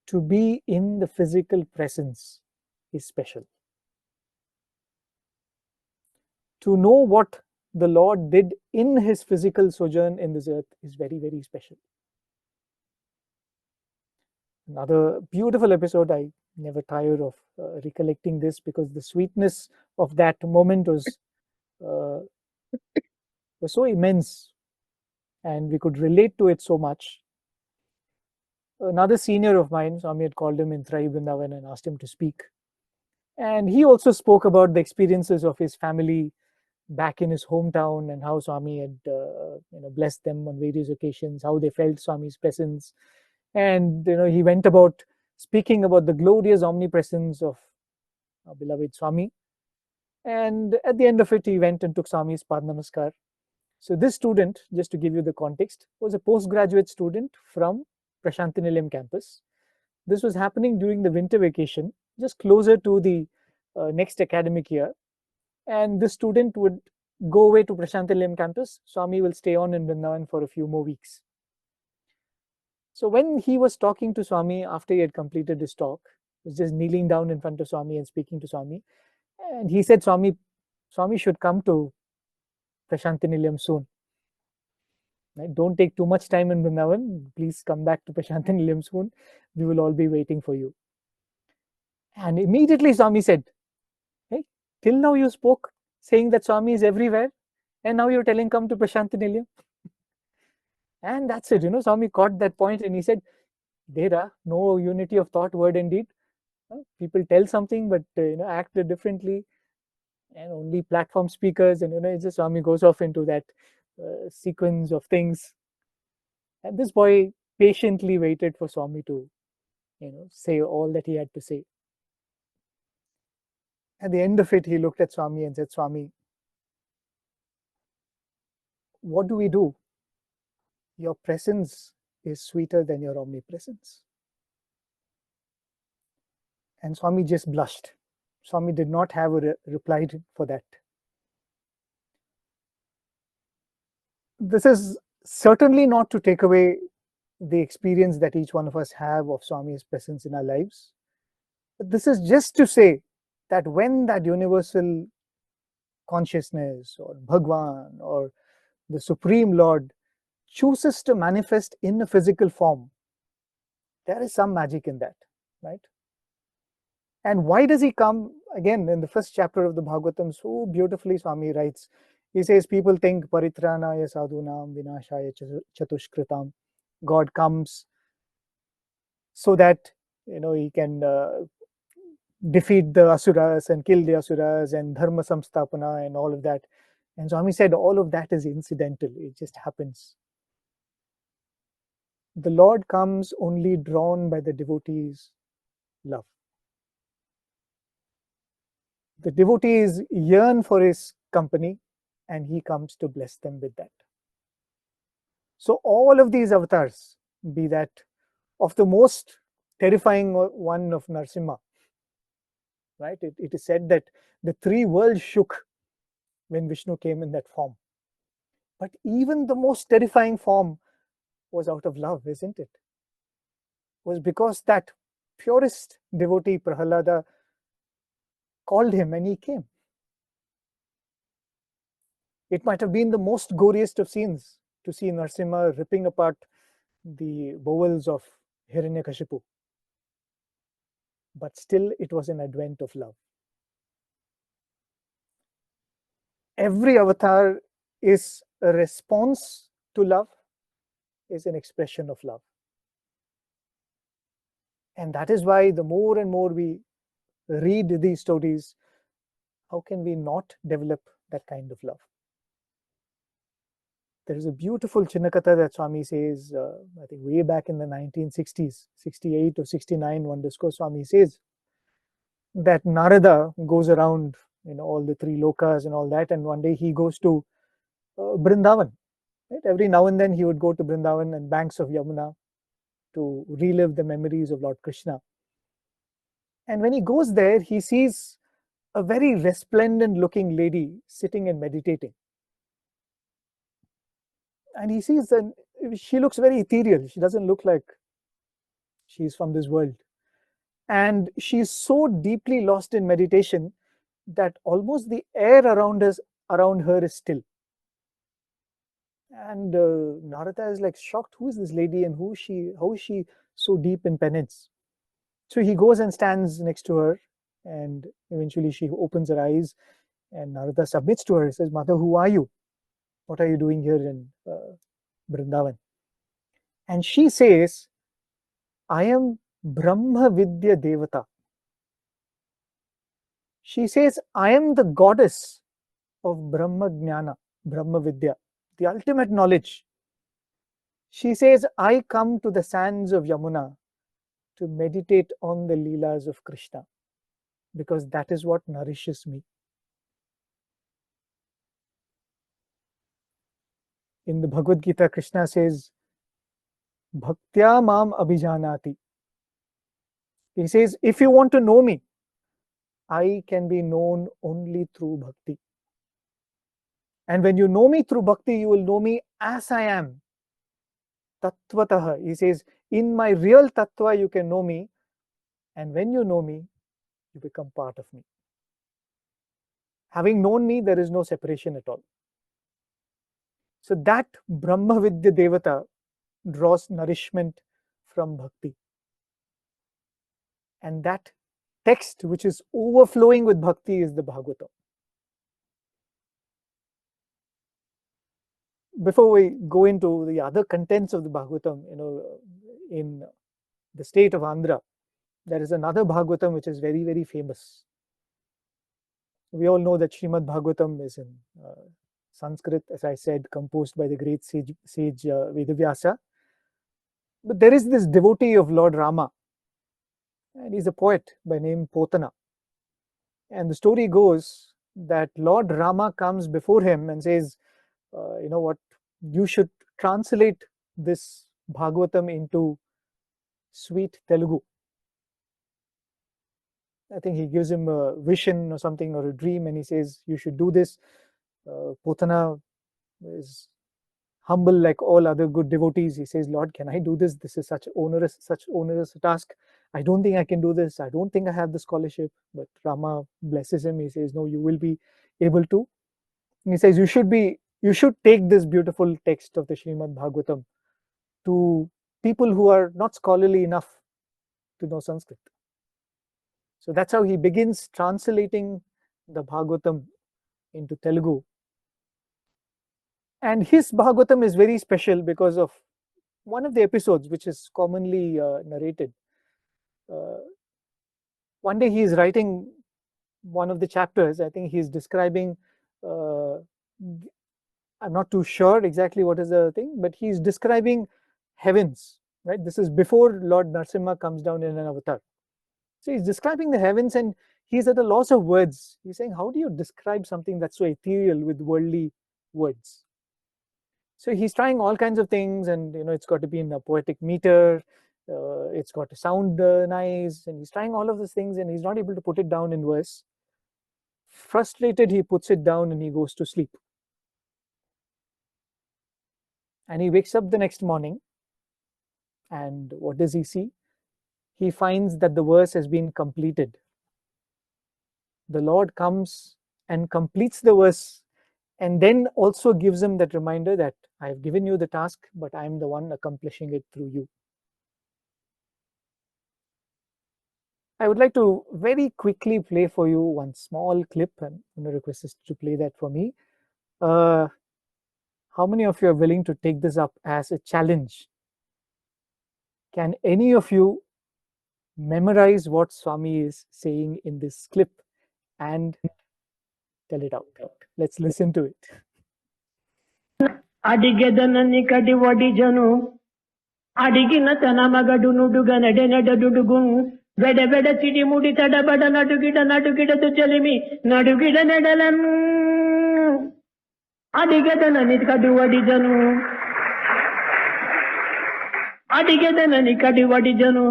to be in the physical presence is special. To know what the Lord did in his physical sojourn in this earth is very, very special. Another beautiful episode, I never tire of recollecting this because the sweetness of that moment was so immense and we could relate to it so much. Another senior of mine, Swami had called him in Trai Vrindavan and asked him to speak. And he also spoke about the experiences of his family back in his hometown and how Swami had blessed them on various occasions, how they felt Swami's presence. And he went about speaking about the glorious omnipresence of our beloved Swami. And at the end of it, he went and took Swami's Pad Namaskar. So this student, just to give you the context, was a postgraduate student from Prasanthi Nilayam campus. This was happening during the winter vacation, just closer to the next academic year. And this student would go away to Prasanthi Nilayam campus. Swami will stay on in Vrindavan for a few more weeks. So when he was talking to Swami after he had completed his talk, he was just kneeling down in front of Swami and speaking to Swami, and he said, Swami should come to Prasanthi Nilayam soon. Right? Don't take too much time in Vrindavan. Please come back to Prasanthi Nilayam soon. We will all be waiting for you. And immediately Swami said, hey, till now you spoke saying that Swami is everywhere, and now you're telling come to Prasanthi Nilayam. And that's it, Swami caught that point and he said, there are no unity of thought, word and deed. People tell something but act differently, and only platform speakers, and it's just Swami goes off into that sequence of things. And this boy patiently waited for Swami to say all that he had to say. At the end of it, he looked at Swami and said, Swami, what do we do? Your presence is sweeter than your omnipresence. And Swami just blushed. Swami did not have a reply for that. This is certainly not to take away the experience that each one of us have of Swami's presence in our lives. But this is just to say that when that universal consciousness or Bhagwan or the Supreme Lord chooses to manifest in a physical form, there is some magic in that, right? And why does he come? Again, in the first chapter of the Bhagavatam, so beautifully Swami writes, he says, people think paritranaya sadhunam vinashaya chatushkritam. God comes so that he can defeat the asuras and kill the asuras and dharma samstapana and all of that. And Swami said all of that is incidental. It just happens. The Lord comes only drawn by the devotees' love. The devotees yearn for his company, and he comes to bless them with that. So all of these avatars, be that of the most terrifying one of Narsimha, right? It is said that the three worlds shook when Vishnu came in that form. But even the most terrifying form was out of love, isn't it? Was because that purest devotee, Prahalada, called him and he came. It might have been the most goriest of scenes to see Narsimha ripping apart the bowels of Hiranyakashipu. But still, it was an advent of love. Every avatar is a response to love, is an expression of love. And that is why the more and more we read these stories, how can we not develop that kind of love? There is a beautiful Chinnakatha that Swami says, I think way back in the 1960s, 68 or 69, one Discourse Swami says that Narada goes around all the three lokas and all that, and one day he goes to Brindavan. Right? Every now and then he would go to Brindavan and banks of Yamuna to relive the memories of Lord Krishna. And when he goes there, he sees a very resplendent looking lady sitting and meditating. And he sees that she looks very ethereal. She doesn't look like she's from this world. And she's so deeply lost in meditation that almost the air around her is still. And Narada is like shocked, who is this lady and how is she so deep in penance? So he goes and stands next to her, and eventually she opens her eyes and Narada submits to her. He says, Mother, who are you? What are you doing here in Vrindavan? And she says, I am Brahma Vidya Devata. She says, I am the goddess of Brahma Jnana, Brahma Vidya, the ultimate knowledge. She says, I come to the sands of Yamuna to meditate on the Leelas of Krishna, because that is what nourishes me. In the Bhagavad Gita, Krishna says, Bhaktya mam abhijanati. He says, if you want to know me, I can be known only through bhakti. And when you know me through bhakti, you will know me as I am. tattvataha. He says, in my real tattva, you can know me. And when you know me, you become part of me. Having known me, there is no separation at all. So that Brahma Vidya Devata draws nourishment from bhakti. And that text which is overflowing with bhakti is the Bhagavatam. Before we go into the other contents of the Bhagavatam, in the state of Andhra, there is another Bhagavatam which is very, very famous. We all know that Srimad Bhagavatam is in Sanskrit, as I said, composed by the great sage Vedavyasa. But there is this devotee of Lord Rama, and he's a poet by name Potana. And the story goes that Lord Rama comes before him and says, what, you should translate this Bhagavatam into sweet Telugu. I think he gives him a vision or something, or a dream, and he says, you should do this. Potana is humble like all other good devotees. He says, Lord, can I do this? This is such onerous task. I don't think I can do this. I don't think I have the scholarship. But Rama blesses him. He says, no, you will be able to. And he says, you should take this beautiful text of the Srimad Bhagavatam to people who are not scholarly enough to know Sanskrit. So that's how he begins translating the Bhagavatam into Telugu. And his Bhagavatam is very special because of one of the episodes which is commonly narrated. One day he is writing one of the chapters. I think he is describing, I'm not too sure exactly what is the thing, but he is describing heavens, right? This is before Lord Narasimha comes down in an avatar. So he's describing the heavens and he's at a loss of words. He's saying, how do you describe something that's so ethereal with worldly words? So he's trying all kinds of things, and it's got to be in a poetic meter, it's got to sound nice, and he's trying all of these things and he's not able to put it down in verse. Frustrated, he puts it down and he goes to sleep. And he wakes up the next morning, and what does he see? He finds that the verse has been completed. The Lord comes and completes the verse, and then also gives him that reminder that I have given you the task, but I am the one accomplishing it through you. I would like to very quickly play for you one small clip. I'm going to request us to play that for me. How many of you are willing to take this up as a challenge? Can any of you memorize what Swami is saying in this clip and tell it out? Let's listen to it. అడిగెదనని కడి వడిజను అడిగిన తన మగడు నుడుగ నడుగున్ వెడబెడ చిడిముడి తడబడ నడుగిడదు చెలిమి నడుగిడ నెడలన్ అడిగెదనని కడి వడిజను అడిగెదనని కడి వడిజను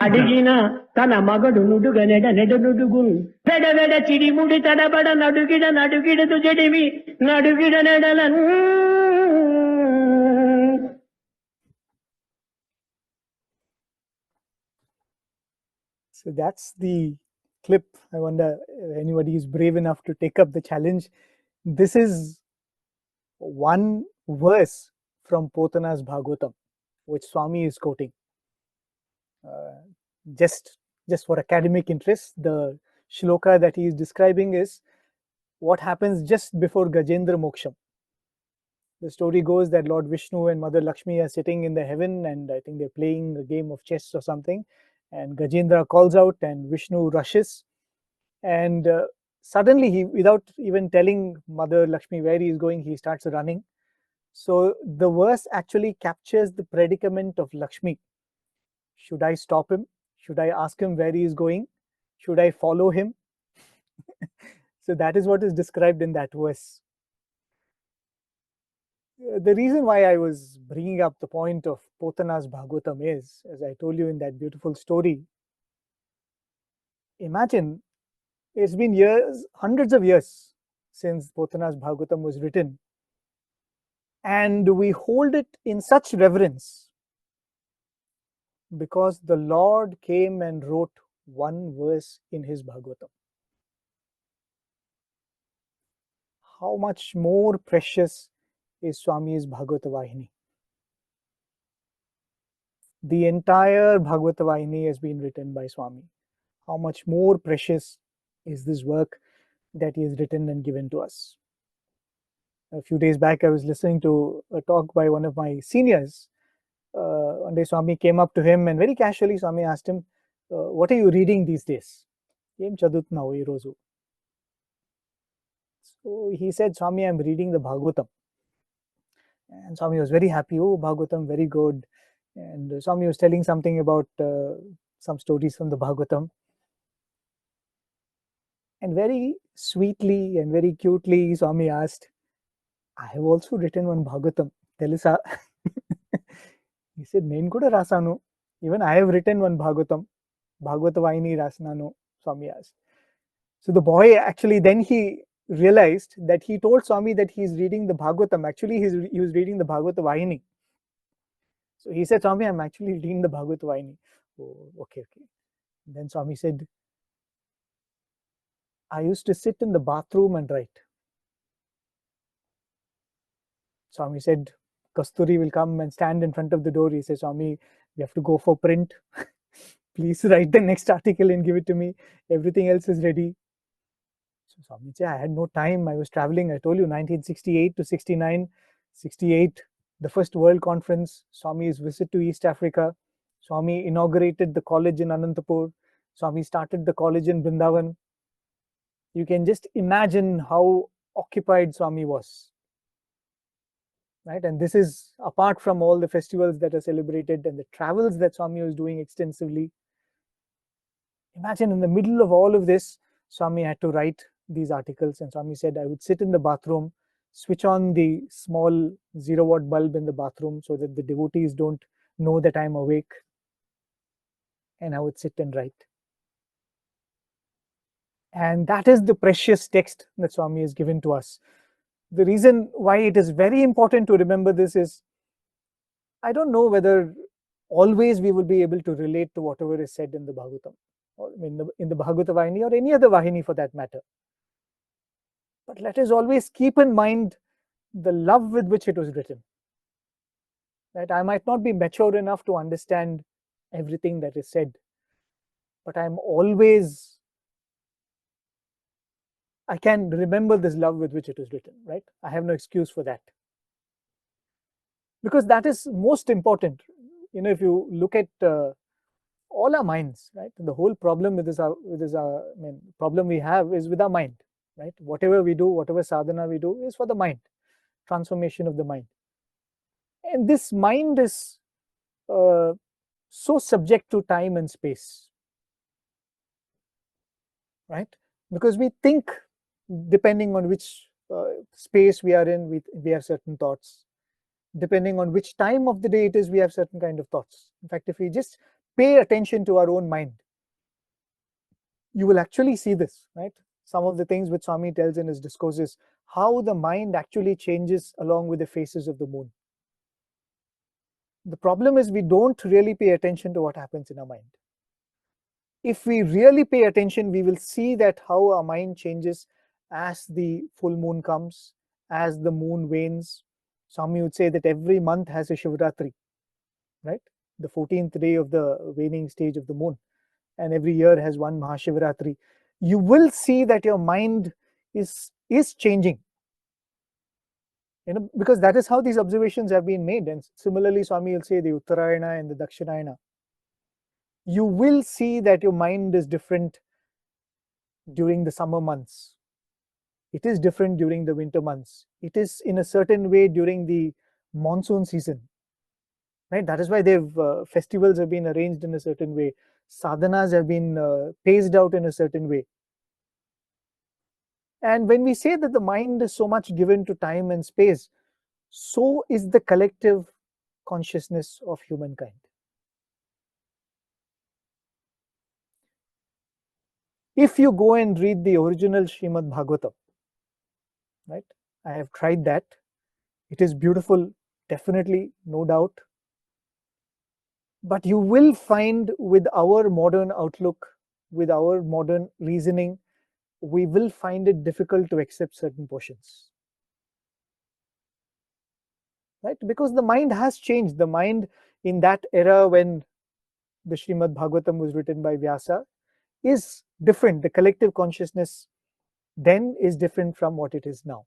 అడిగిన తన మగడు నుడుగ నుడుగున్ వెడబెడ చిడిముడి తడబడ నడుగిడదు చెలిమి నడుగిడ నెడలన్. So that's the clip. I wonder if anybody is brave enough to take up the challenge. This is one verse from Potana's Bhagavatam, which Swami is quoting. Just for academic interest, the shloka that he is describing is what happens just before Gajendra Moksham. The story goes that Lord Vishnu and Mother Lakshmi are sitting in the heaven, and I think they're playing a game of chess or something. And Gajendra calls out, and Vishnu rushes. And suddenly, he, without even telling Mother Lakshmi where he is going, he starts running. So the verse actually captures the predicament of Lakshmi. Should I stop him? Should I ask him where he is going? Should I follow him? So that is what is described in that verse. The reason why I was bringing up the point of Potana's Bhagavatam is, as I told you in that beautiful story, imagine it's been years, hundreds of years since Potana's Bhagavatam was written, and we hold it in such reverence. because the Lord came and wrote one verse in his Bhagavatam. How much more precious is Swami's Bhagavata Vahini? The entire Bhagavata Vahini has been written by Swami. How much more precious is this work that he has written and given to us? A few days back, I was listening to a talk by one of my seniors. One day, Swami came up to him and very casually, Swami asked him, "What are you reading these days?" Em chadutnavu ee roju. So he said, "Swami, I'm reading the Bhagavatam." And Swami was very happy. "Oh, Bhagavatam, very good." And Swami was telling something about some stories from the Bhagavatam. And very sweetly and very cutely, Swami asked, "I have also written one Bhagavatam. Telusa?" He said, "Nenu kuda rasanu. Even I have written one Bhagavatam. Bhagavata Vahini rasananu," Swami asked. So the boy actually, then he realized that he told Swami that he's reading the Bhagavatam. Actually, he was reading the Bhagavata Vahini. So he said, "Swami, I'm actually reading the Bhagavata Vahini." Oh, okay. Then Swami said, "I used to sit in the bathroom and write." Swami said, Kasturi will come and stand in front of the door. He says, "Swami, we have to go for print. Please write the next article and give it to me. Everything else is ready." So Swami said, "I had no time. I was traveling. I told you, 1968 to 69, 68, the first World Conference, Swami's visit to East Africa. Swami inaugurated the college in Anantapur. Swami started the college in Vrindavan. You can just imagine how occupied Swami was. Right? And this is apart from all the festivals that are celebrated and the travels that Swami was doing extensively. Imagine in the middle of all of this, Swami had to write these articles, and Swami said, "I would sit in the bathroom, switch on the small 0-watt bulb in the bathroom so that the devotees don't know that I'm awake, and I would sit and write." And that is the precious text that Swami has given to us. The reason why it is very important to remember this is, I don't know whether always we will be able to relate to whatever is said in the Bhagavatam, or in the Bhagavata Vahini, or any other Vahini for that matter. But let us always keep in mind the love with which it was written. That I might not be mature enough to understand everything that is said, but I can remember this love with which it was written, right? I have no excuse for that. Because that is most important. If you look at all our minds, right? The whole problem with this problem we have is with our mind, right? Whatever we do, whatever sadhana we do is for the mind, transformation of the mind. And this mind is so subject to time and space, right? Because we think, depending on which space we are in, we have certain thoughts. Depending on which time of the day it is, we have certain kind of thoughts. In fact, if we just pay attention to our own mind, you will actually see this, right? Some of the things which Swami tells in his discourses, how the mind actually changes along with the phases of the moon. The problem is we don't really pay attention to what happens in our mind. If we really pay attention, we will see that how our mind changes as the full moon comes, as the moon wanes. Swami would say that every month has a Shivratri, right? The 14th day of the waning stage of the moon. And every year has one Mahashivratri. You will see that your mind is changing. Because that is how these observations have been made. And similarly, Swami will say the Uttarayana and the Dakshinayana. You will see that your mind is different during the summer months. It is different during the winter months. It is in a certain way during the monsoon season. Right? That is why festivals have been arranged in a certain way. Sadhanas have been paced out in a certain way. And when we say that the mind is so much given to time and space, so is the collective consciousness of humankind. If you go and read the original Srimad Bhagavatam, right? I have tried that. It is beautiful, definitely, no doubt. But you will find, with our modern outlook, with our modern reasoning, we will find it difficult to accept certain portions. Right? Because the mind has changed. The mind in that era when the Srimad Bhagavatam was written by Vyasa is different. The collective consciousness then is different from what it is now.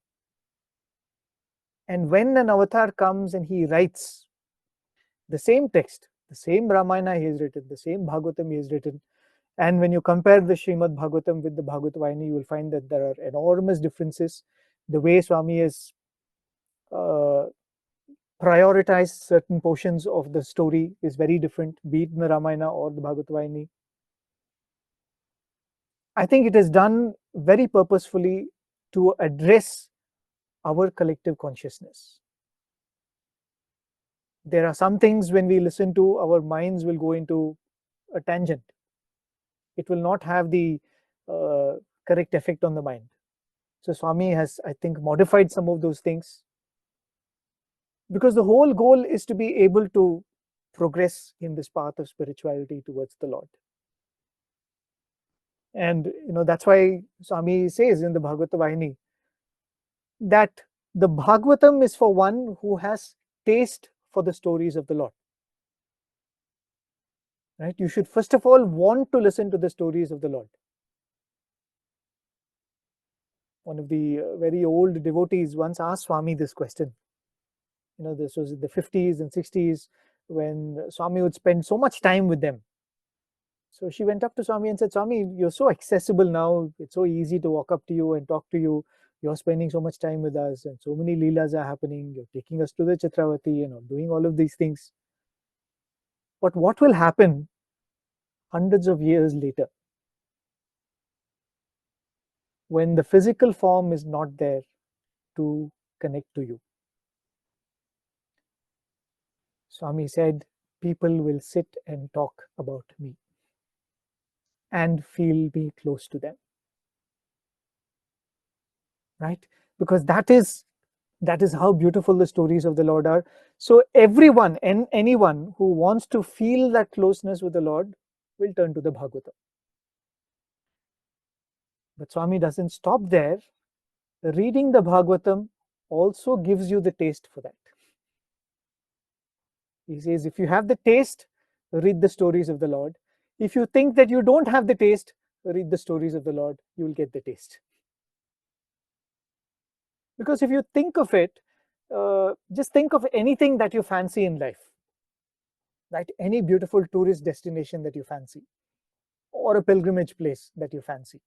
And when an avatar comes and he writes the same text, the same Ramayana he has written, the same Bhagavatam he has written, and when you compare the Srimad Bhagavatam with the Bhagavat, you will find that there are enormous differences. The way Swami has prioritized certain portions of the story is very different, be it in the Ramayana or the Bhagavat. I think it is done very purposefully to address our collective consciousness. There are some things when we listen to, our minds will go into a tangent. It will not have the correct effect on the mind. So Swami has, I think, modified some of those things, because the whole goal is to be able to progress in this path of spirituality towards the Lord. And that's why Swami says in the Bhagavata Vahini that the Bhagavatam is for one who has taste for the stories of the Lord. Right? You should first of all want to listen to the stories of the Lord. One of the very old devotees once asked Swami this question. This was in the 50s and 60s when Swami would spend so much time with them. So she went up to Swami and said, Swami, you're so accessible now. It's so easy to walk up to you and talk to you. You're spending so much time with us and so many leelas are happening. You're taking us to the Chitravati and doing all of these things. But what will happen hundreds of years later when the physical form is not there to connect to you? Swami said, people will sit and talk about me and feel me close to them. Right? Because that is how beautiful the stories of the Lord are. So everyone and anyone who wants to feel that closeness with the Lord will turn to the Bhagavatam. But Swami doesn't stop there. Reading the Bhagavatam also gives you the taste for that. He says, if you have the taste, read the stories of the Lord. If you think that you don't have the taste, read the stories of the Lord, you will get the taste. Because if you think of it, just think of anything that you fancy in life, right? Any beautiful tourist destination that you fancy, or a pilgrimage place that you fancy,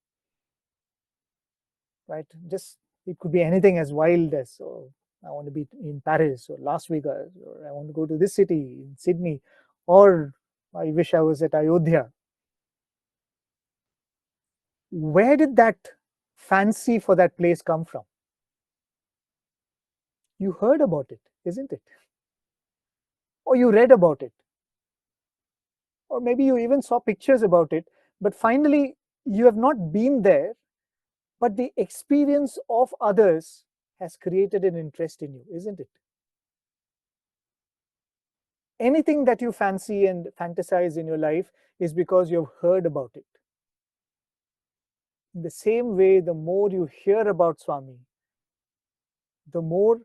right? Just, it could be anything as wild as, oh, I want to be in Paris or Las Vegas, or I want to go to this city in Sydney, or I wish I was at Ayodhya. Where did that fancy for that place come from? You heard about it, isn't it? Or you read about it. Or maybe you even saw pictures about it, but finally you have not been there, but the experience of others has created an interest in you, isn't it? Anything that you fancy and fantasize in your life is because you've heard about it. In the same way, the more you hear about Swami, the more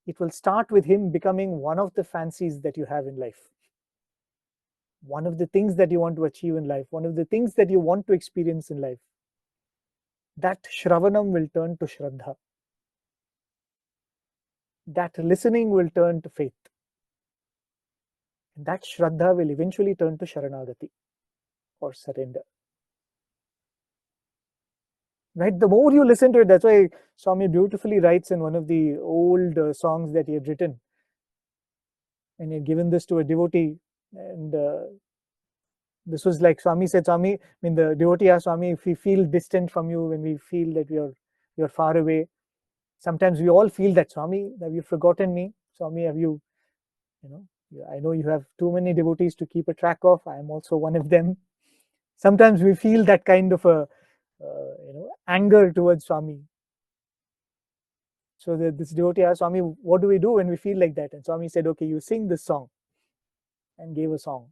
it will start with him becoming one of the fancies that you have in life. One of the things that you want to achieve in life, one of the things that you want to experience in life. That Shravanam will turn to Shraddha. That listening will turn to faith. And that Shraddha will eventually turn to Sharanagati, or surrender. Right? The more you listen to it, that's why Swami beautifully writes in one of the old songs that he had written. And he had given this to a devotee. And this was like Swami said, Swami, the devotee asked Swami, if we feel distant from you, when we feel that you're far away, sometimes we all feel that, Swami, have you forgotten me? Swami, have you, I know you have too many devotees to keep a track of. I am also one of them. Sometimes we feel that kind of a anger towards Swami. So this devotee asked Swami, what do we do when we feel like that? And Swami said, okay, you sing this song, and gave a song.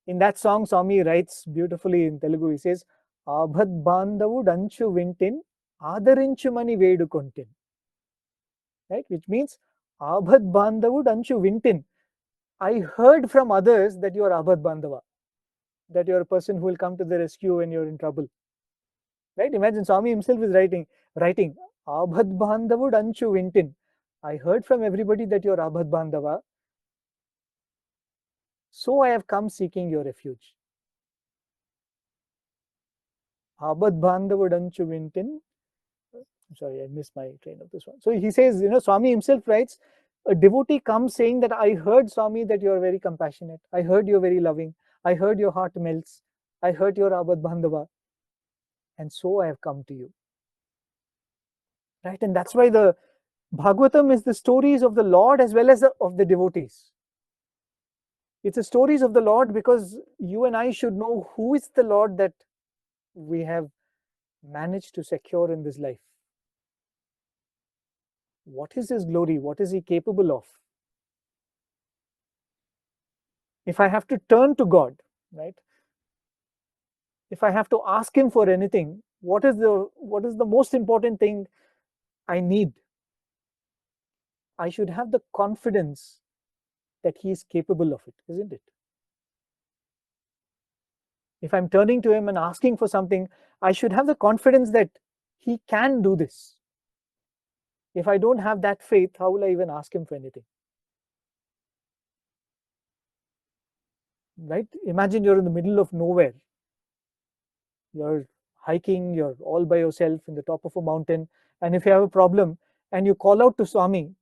In that song, Swami writes beautifully in Telugu. He says, Abhad bandhavu danchu vintin, adarinchu mani vedu kontin. Right? Which means, Abhad bandhavu danchu vintin. I heard from others that you are Abhad bandhava, that you are a person who will come to the rescue when you're in trouble. Right? Imagine Swami himself is writing, Abhad bandhavu danchu vintin. I heard from everybody that you are Abhad bandhava. So I have come seeking your refuge. Abhad bandhavu danchu vintin. Sorry, I missed my train of this one. So he says, Swami himself writes, a devotee comes saying that I heard, Swami, that you are very compassionate. I heard you're very loving. I heard your heart melts. I heard your Abhad bandhava. And so I have come to you. Right? And that's why the Bhagavatam is the stories of the Lord as well as of the devotees. It's the stories of the Lord because you and I should know who is the Lord that we have managed to secure in this life. What is his glory? What is he capable of? If I have to turn to God, right? If I have to ask him for anything, what is the most important thing I need? I should have the confidence that he is capable of it, isn't it? If I'm turning to him and asking for something, I should have the confidence that he can do this. If I don't have that faith, how will I even ask him for anything? Right? Imagine you're in the middle of nowhere. You're hiking, you're all by yourself in the top of a mountain, and if you have a problem and you call out to Swami,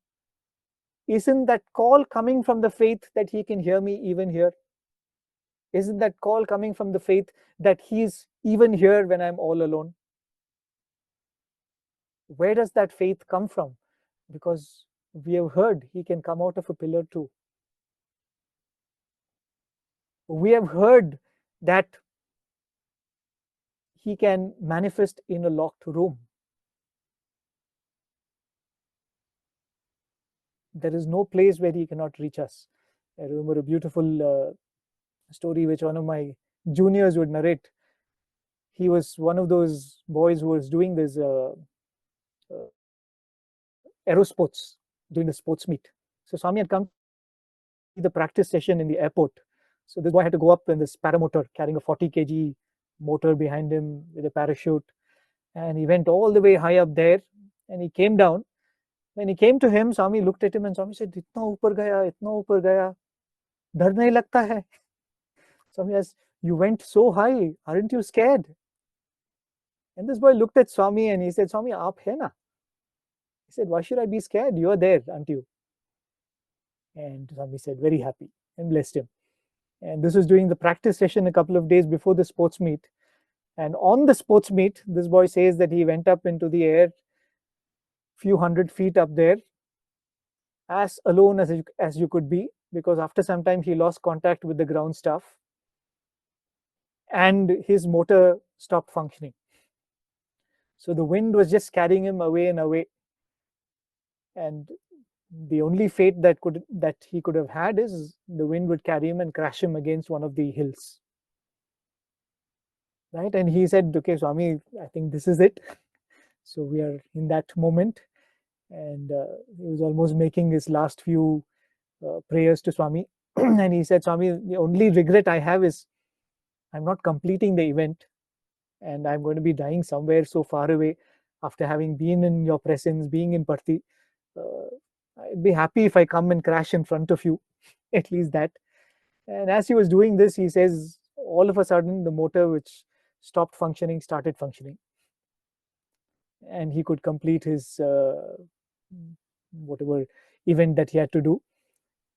isn't that call coming from the faith that he can hear me even here? Isn't that call coming from the faith that he's even here when I'm all alone? Where does that faith come from? Because we have heard he can come out of a pillar too. We have heard that he can manifest in a locked room. There is no place where he cannot reach us. I remember a beautiful story which one of my juniors would narrate. He was one of those boys who was doing this aerosports, doing the sports meet. So Swami had come to the practice session in the airport. So this boy had to go up in this paramotor carrying a 40 kg motor behind him with a parachute. And he went all the way high up there and he came down. When he came to him, Swami looked at him and Swami said, itna upar gaya, dar nahi lagta hai. Swami asked, you went so high, aren't you scared? And this boy looked at Swami and he said, Swami, aap hai na? He said, why should I be scared? You are there, aren't you? And Swami said, very happy, and blessed him. And this was during the practice session a couple of days before the sports meet. And on the sports meet, this boy says that he went up into the air, few 100 feet up there, as alone as you could be, because after some time he lost contact with the ground staff and his motor stopped functioning. So the wind was just carrying him away and away. And the only fate that he could have had is the wind would carry him and crash him against one of the hills. Right? And he said, okay, Swami, I think this is it. So we are in that moment. And he was almost making his last few prayers to Swami. And he said, Swami, the only regret I have is I'm not completing the event and I'm going to be dying somewhere so far away after having been in your presence, being in Parthi. I'd be happy if I come and crash in front of you, at least that. And as he was doing this, he says, all of a sudden, the motor which stopped functioning started functioning. And he could complete his whatever event that he had to do.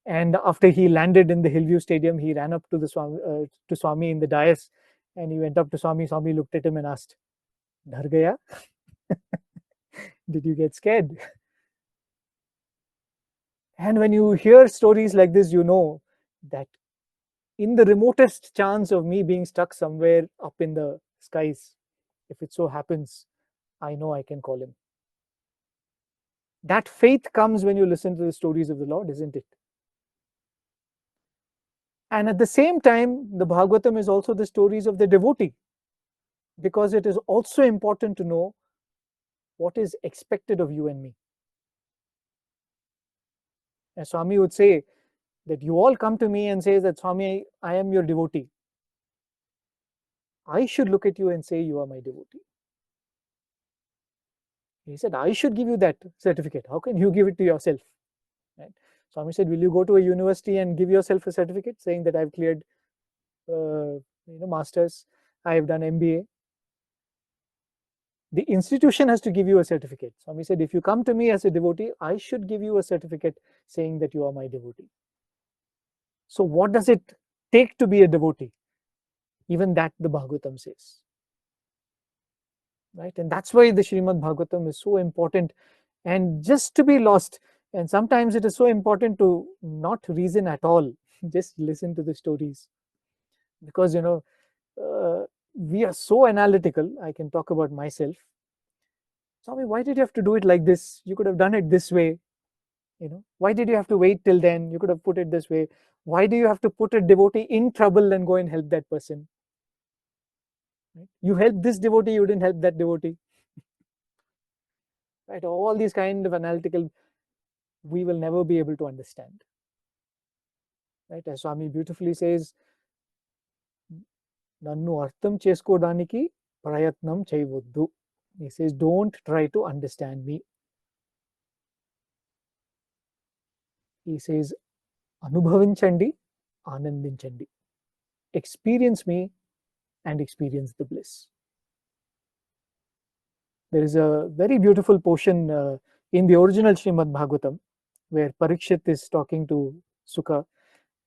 And after he landed in the Hillview Stadium, he ran up to the Swami in the dais, and he went up to Swami. Swami looked at him and asked, "Dhar gaya? Did you get scared?" And when you hear stories like this, you know that in the remotest chance of me being stuck somewhere up in the skies, if it so happens, I know I can call him. That faith comes when you listen to the stories of the Lord, isn't it? And at the same time, the Bhagavatam is also the stories of the devotee, because it is also important to know what is expected of you and me. As Swami would say, that you all come to me and say that, Swami, I am your devotee. I should look at you and say, you are my devotee. He said, I should give you that certificate. How can you give it to yourself? Right? Swami said, will you go to a university and give yourself a certificate saying that I've cleared masters, I have done MBA? The institution has to give you a certificate. Swami said, if you come to me as a devotee, I should give you a certificate saying that you are my devotee. So what does it take to be a devotee? Even that the Bhagavatam says. Right? And that's why the Srimad Bhagavatam is so important. And just to be lost, and sometimes it is so important to not reason at all, just listen to the stories. Because, we are so analytical. I can talk about myself. Swami, why did you have to do it like this? You could have done it this way. Why did you have to wait till then? You could have put it this way. Why do you have to put a devotee in trouble and go and help that person? Right? You helped this devotee, you didn't help that devotee. Right? All these kind of analytical, we will never be able to understand. Right? As Swami beautifully says, Nannu artham cheskodaniki prayatnam chaivoddu. He says, don't try to understand me. He says, Anubhavinchandi, Anandinchandi. Experience me and experience the bliss. There is a very beautiful portion in the original Srimad Bhagavatam where Parikshit is talking to Sukha.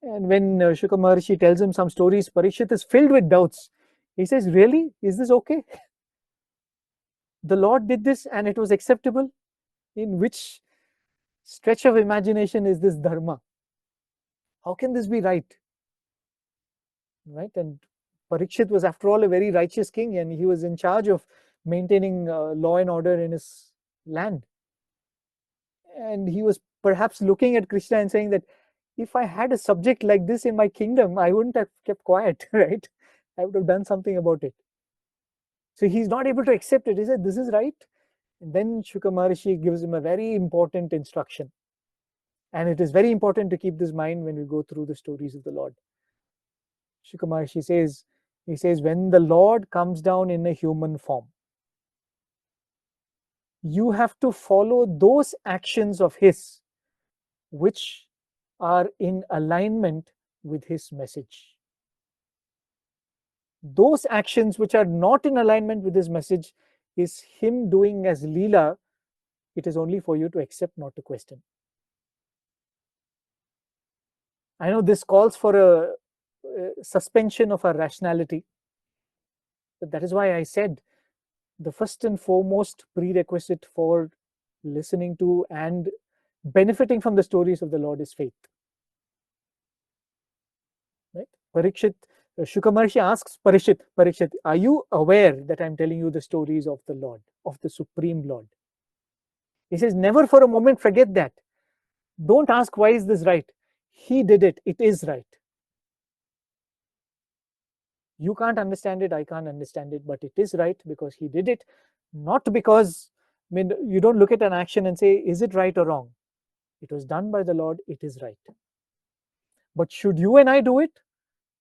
And when Shuka Maharshi tells him some stories, Parikshit is filled with doubts. He says, really? Is this okay? The Lord did this and it was acceptable? In which stretch of imagination is this dharma? How can this be right? Right? And Parikshit was, after all, a very righteous king, and he was in charge of maintaining law and order in his land. And he was perhaps looking at Krishna and saying that, if I had a subject like this in my kingdom, I wouldn't have kept quiet, right? I would have done something about it. So he's not able to accept it. He said, this is right. And then Shuka Maharshi gives him a very important instruction. And it is very important to keep this in mind when we go through the stories of the Lord. Shuka Maharshi says, when the Lord comes down in a human form, you have to follow those actions of his which are in alignment with his message. Those actions which are not in alignment with his message is him doing as Leela. It is only for you to accept, not to question. I know this calls for a suspension of our rationality, but that is why I said the first and foremost prerequisite for listening to and benefiting from the stories of the Lord is faith. Right? Parikshit, Shuka Maharshi asks Parikshit, are you aware that I'm telling you the stories of the Lord, of the Supreme Lord? He says, never for a moment forget that. Don't ask, why is this right? He did it. It is right. You can't understand it. I can't understand it. But it is right because he did it. Not because, you don't look at an action and say, is it right or wrong? It was done by the Lord. It is right. But should you and I do it?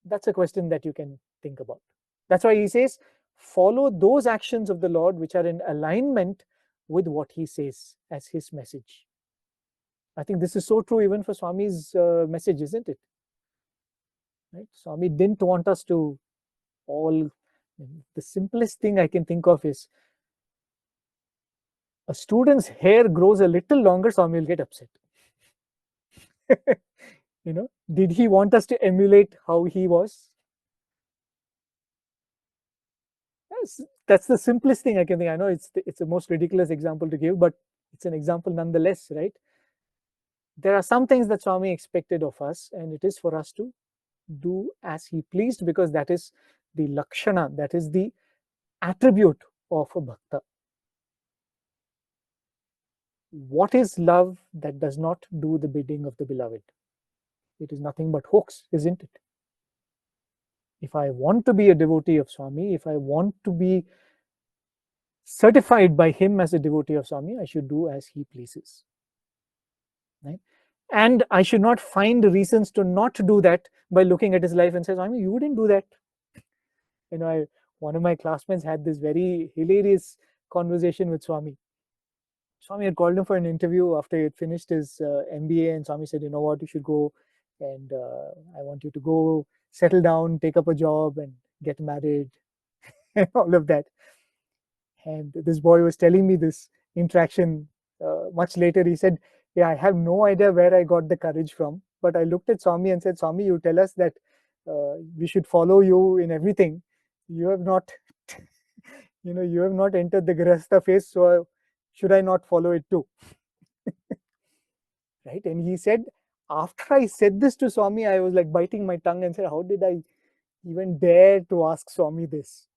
That's a question that you can think about. That's why he says, follow those actions of the Lord which are in alignment with what he says as his message. I think this is so true even for Swami's message, isn't it? Right? Swami didn't want us to all. The simplest thing I can think of is a student's hair grows a little longer, Swami will get upset. Did he want us to emulate how he was? Yes, that's the simplest thing I can think. I know it's the most ridiculous example to give, but it's an example nonetheless, right? There are some things that Swami expected of us, and it is for us to do as he pleased, because that is the lakshana, that is the attribute of a bhakta. What is love that does not do the bidding of the beloved? It is nothing but hoax, isn't it? If I want to be a devotee of Swami, if I want to be certified by him as a devotee of Swami, I should do as he pleases. Right? And I should not find reasons to not do that by looking at his life and say, Swami, you didn't do that. One of my classmates had this very hilarious conversation with Swami. Swami had called him for an interview after he had finished his MBA, and Swami said, you know what, you should go, and I want you to go settle down, take up a job, and get married, and all of that. And this boy was telling me this interaction much later. He said, yeah, I have no idea where I got the courage from, but I looked at Swami and said, Swami, you tell us that we should follow you in everything. You have not, you have not entered the Grihastha phase, so should I not follow it too? Right? And he said, after I said this to Swami, I was like biting my tongue and said, how did I even dare to ask Swami this?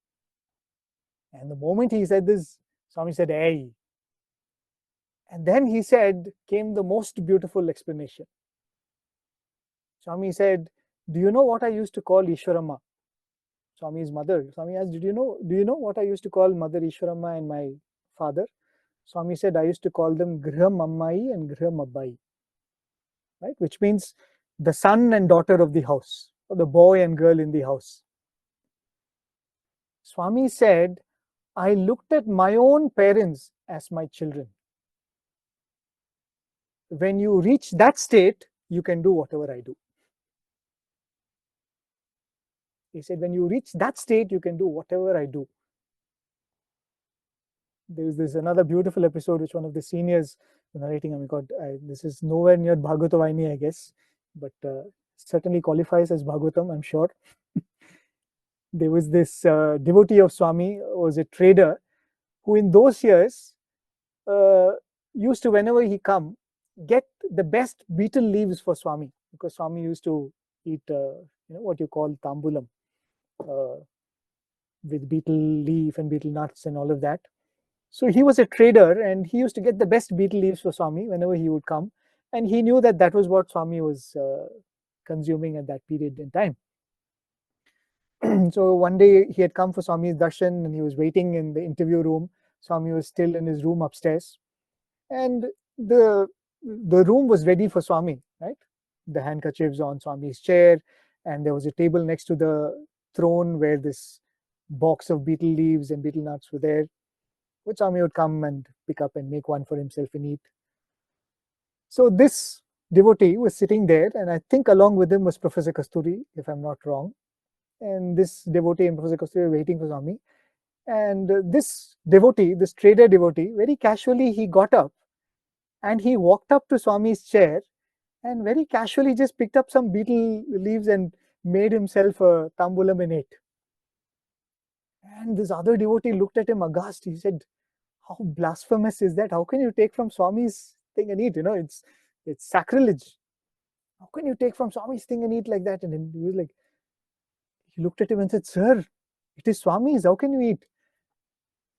And the moment he said this, Swami said, hey. And then he said, came the most beautiful explanation. Swami said, do you know what I used to call Ishwarama? Swami's mother. Swami asked, do you know what I used to call Mother Ishwarama and my father? Swami said, I used to call them Griha Mammai and Griha Mabbai. Right? Which means the son and daughter of the house, or the boy and girl in the house. Swami said, I looked at my own parents as my children. When you reach that state, you can do whatever I do. He said, when you reach that state, you can do whatever I do. There's this another beautiful episode which one of the seniors narrating. This is nowhere near Bhagavata Vahini, I guess, but certainly qualifies as Bhagavatam, I'm sure. There was this devotee of Swami, was a trader, who in those years used to, whenever he come, get the best betel leaves for Swami, because Swami used to eat, what you call tambulam, with betel leaf and betel nuts and all of that. So he was a trader, and he used to get the best betel leaves for Swami whenever he would come, and he knew that that was what Swami was consuming at that period in time. So one day he had come for Swami's darshan, and he was waiting in the interview room. Swami was still in his room upstairs, and the room was ready for Swami, right? The handkerchiefs on Swami's chair, and there was a table next to the throne where this box of betel leaves and betel nuts were there, which Swami would come and pick up and make one for himself and eat. So this devotee was sitting there, and I think along with him was Professor Kasturi, if I'm not wrong. And this devotee and Professor Kasturi were waiting for Swami. And this devotee, this trader devotee, very casually he got up and he walked up to Swami's chair and very casually just picked up some betel leaves and made himself a tambulam and ate. And this other devotee looked at him aghast. He said, how blasphemous is that? How can you take from Swami's thing and eat? It's sacrilege. How can you take from Swami's thing and eat like that? And he was like, he looked at him and said, sir, it is Swami's. How can you eat?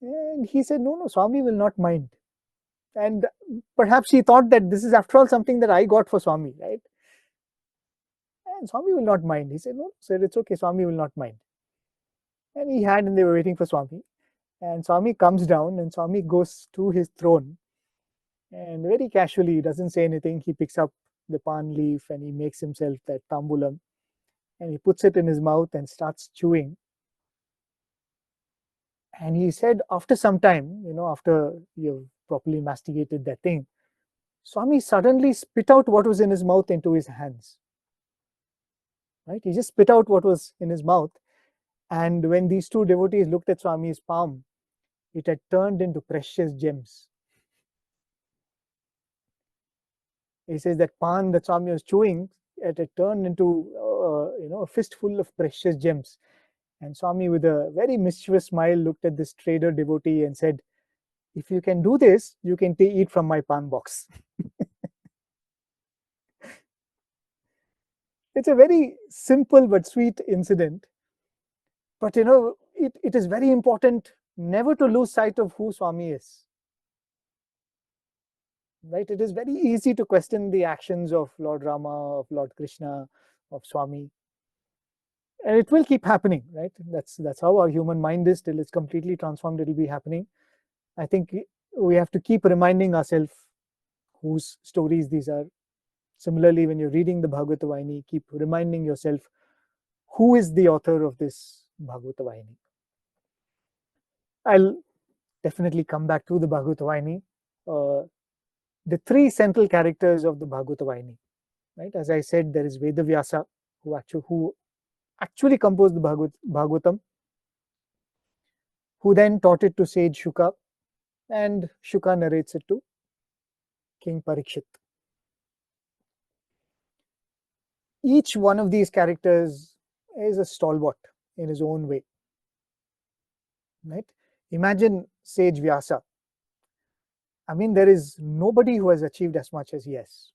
And he said, no, Swami will not mind. And perhaps he thought that this is after all something that I got for Swami, right? And Swami will not mind. He said, no, sir, it's okay. Swami will not mind. And he had, and they were waiting for Swami. And Swami comes down, and Swami goes to his throne. And very casually, he doesn't say anything. He picks up the palm leaf and he makes himself that tambulam. And he puts it in his mouth and starts chewing. And he said, after some time, after you've properly masticated that thing, Swami suddenly spit out what was in his mouth into his hands. Right? He just spit out what was in his mouth. And when these two devotees looked at Swami's palm, it had turned into precious gems. He says that pan that Swami was chewing, it had turned into a fistful of precious gems. And Swami, with a very mischievous smile, looked at this trader devotee and said, if you can do this, you can eat from my pan box. It's a very simple but sweet incident. But it is very important never to lose sight of who Swami is. Right? It is very easy to question the actions of Lord Rama, of Lord Krishna, of Swami. And it will keep happening, right? That's how our human mind is. Till it's completely transformed, it will be happening. I think we have to keep reminding ourselves whose stories these are. Similarly, when you're reading the Bhagavata Vahini, keep reminding yourself who is the author of this Bhagavata Vahini. I'll definitely come back to the Bhagavata Vahini. The three central characters of the Bhagavata Vahini, right? As I said, there is Vedavyasa, who actually composed the Bhagavatam, who then taught it to sage Shuka, and Shuka narrates it to King Parikshit. Each one of these characters is a stalwart in his own way, right? Imagine sage Vyasa. I mean, there is nobody who has achieved as much as he has.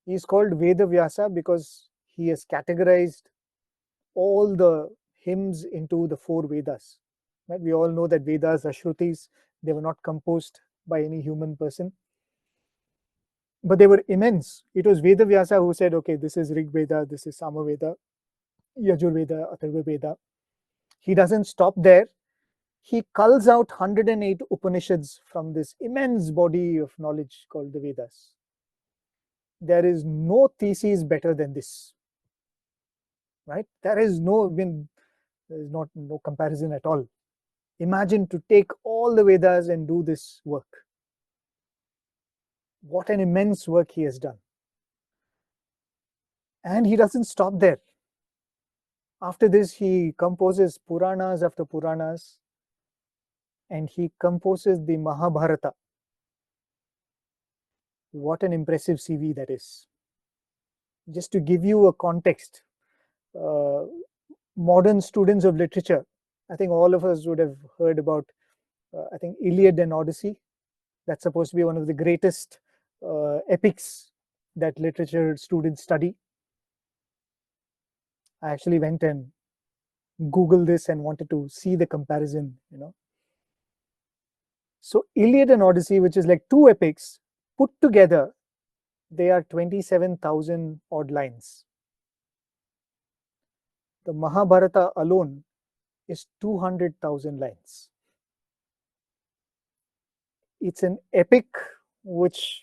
He is called Veda Vyasa because he has categorized all the hymns into the 4 Vedas. Right? We all know that Vedas are Shrutis. They were not composed by any human person, but they were immense. It was Veda Vyasa who said, okay, this is Rig Veda, this is Sama Veda, Yajur Veda, Atharva Veda. He doesn't stop there. He culls out 108 Upanishads from this immense body of knowledge called the Vedas. There is no thesis better than this, right? There is no comparison at all. Imagine to take all the Vedas and do this work. What an immense work he has done. And he doesn't stop there. After this, he composes Puranas after Puranas, and he composes the Mahabharata. What an impressive CV that is. Just to give you a context, modern students of literature, I think all of us would have heard about, I think, Iliad and Odyssey. That's supposed to be one of the greatest epics that literature students study. I actually went and Googled this and wanted to see the comparison, So Iliad and Odyssey, which is like 2 epics, put together, they are 27,000 odd lines. The Mahabharata alone is 200,000 lines. It's an epic which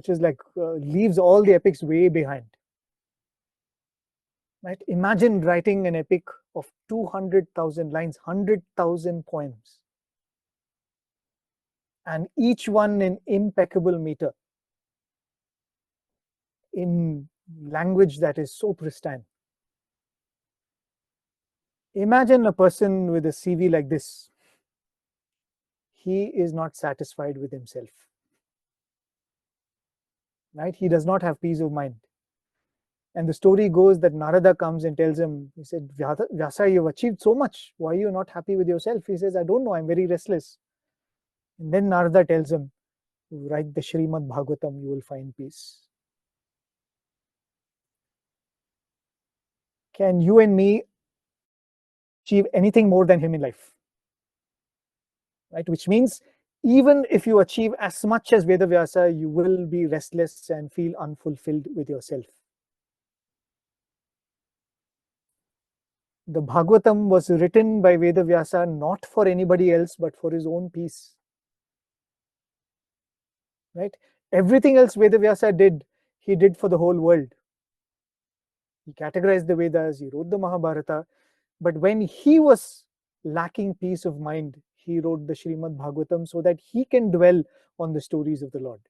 is like leaves all the epics way behind. Right? Imagine writing an epic of 200,000 lines, 100,000 poems, and each one in impeccable meter, in language that is so pristine. Imagine a person with a CV like this. He is not satisfied with himself. Right? He does not have peace of mind. And the story goes that Narada comes and tells him, he said, Vyasa, you've achieved so much. Why are you not happy with yourself? He says, I don't know, I'm very restless. And then Narada tells him, write the Srimad Bhagavatam, you will find peace. Can you and me achieve anything more than him in life? Right? Which means even if you achieve as much as Vedavyasa, you will be restless and feel unfulfilled with yourself. The Bhagavatam was written by Vedavyasa not for anybody else, but for his own peace. Right? Everything else Vedavyasa did, he did for the whole world. He categorized the Vedas, he wrote the Mahabharata, but when he was lacking peace of mind, he wrote the Srimad Bhagavatam so that he can dwell on the stories of the Lord.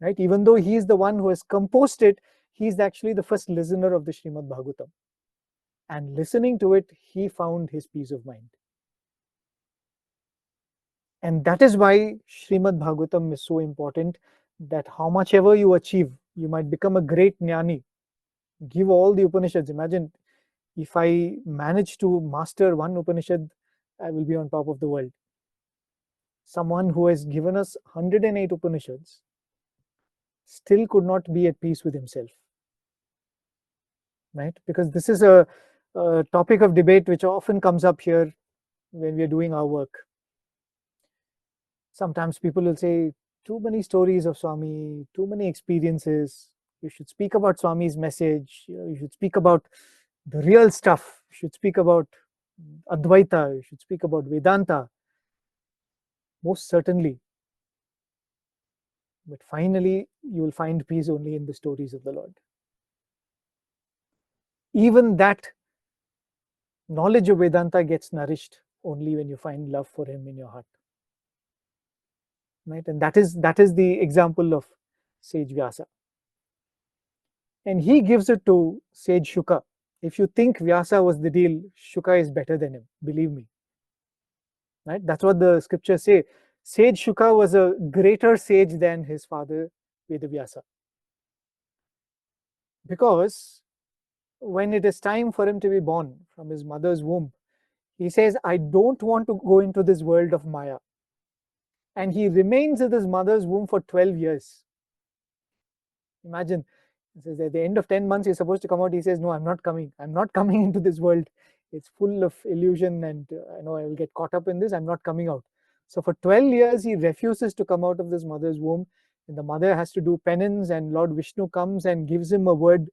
Right? Even though he is the one who has composed it, he is actually the first listener of the Srimad Bhagavatam. And listening to it, he found his peace of mind. And that is why Srimad Bhagavatam is so important, that how much ever you achieve, you might become a great jnani. Give all the Upanishads. Imagine if I manage to master one Upanishad, I will be on top of the world. Someone who has given us 108 Upanishads still could not be at peace with himself. Right? Because this is a topic of debate which often comes up here when we are doing our work. Sometimes people will say, too many stories of Swami, too many experiences. You should speak about Swami's message. You should speak about the real stuff. You should speak about Advaita, you should speak about Vedanta, most certainly. But finally, you will find peace only in the stories of the Lord. Even that knowledge of Vedanta gets nourished only when you find love for him in your heart. Right? And that is the example of sage Vyasa. And he gives it to sage Shuka. If you think Vyasa was the deal, Shuka is better than him, believe me. Right? That's what the scriptures say. Sage Shuka was a greater sage than his father Vedavyasa. Because when it is time for him to be born from his mother's womb, he says, I don't want to go into this world of Maya. And he remains in his mother's womb for 12 years. Imagine, says at the end of 10 months, he's supposed to come out. He says, no, I'm not coming. I'm not coming into this world. It's full of illusion and I know I will get caught up in this. I'm not coming out. So for 12 years, he refuses to come out of this mother's womb. And the mother has to do penance, and Lord Vishnu comes and gives him a word.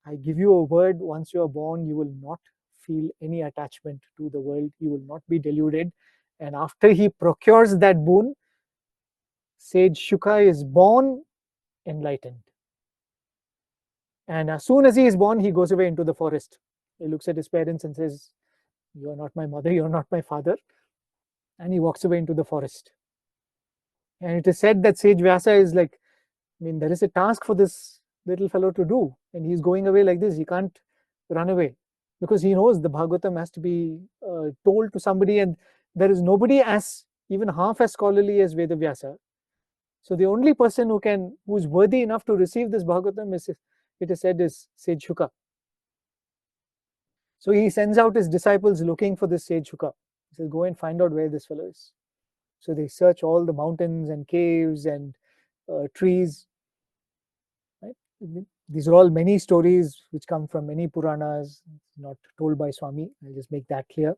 I give you a word. Once you are born, you will not feel any attachment to the world. You will not be deluded. And after he procures that boon, sage Shuka is born enlightened. And as soon as he is born, he goes away into the forest. He looks at his parents and says, you are not my mother, you are not my father. And he walks away into the forest. And it is said that sage Vyasa is like, I mean, there is a task for this little fellow to do. And he's going away like this. He can't run away because he knows the Bhagavatam has to be told to somebody, and there is nobody as even half as scholarly as Vedavyasa. So the only person who is worthy enough to receive this Bhagavatam is, it is said, is sage Shuka. So he sends out his disciples looking for this sage Shuka. He says, go and find out where this fellow is. So they search all the mountains and caves and trees. Right? These are all many stories which come from many Puranas, not told by Swami. I'll just make that clear.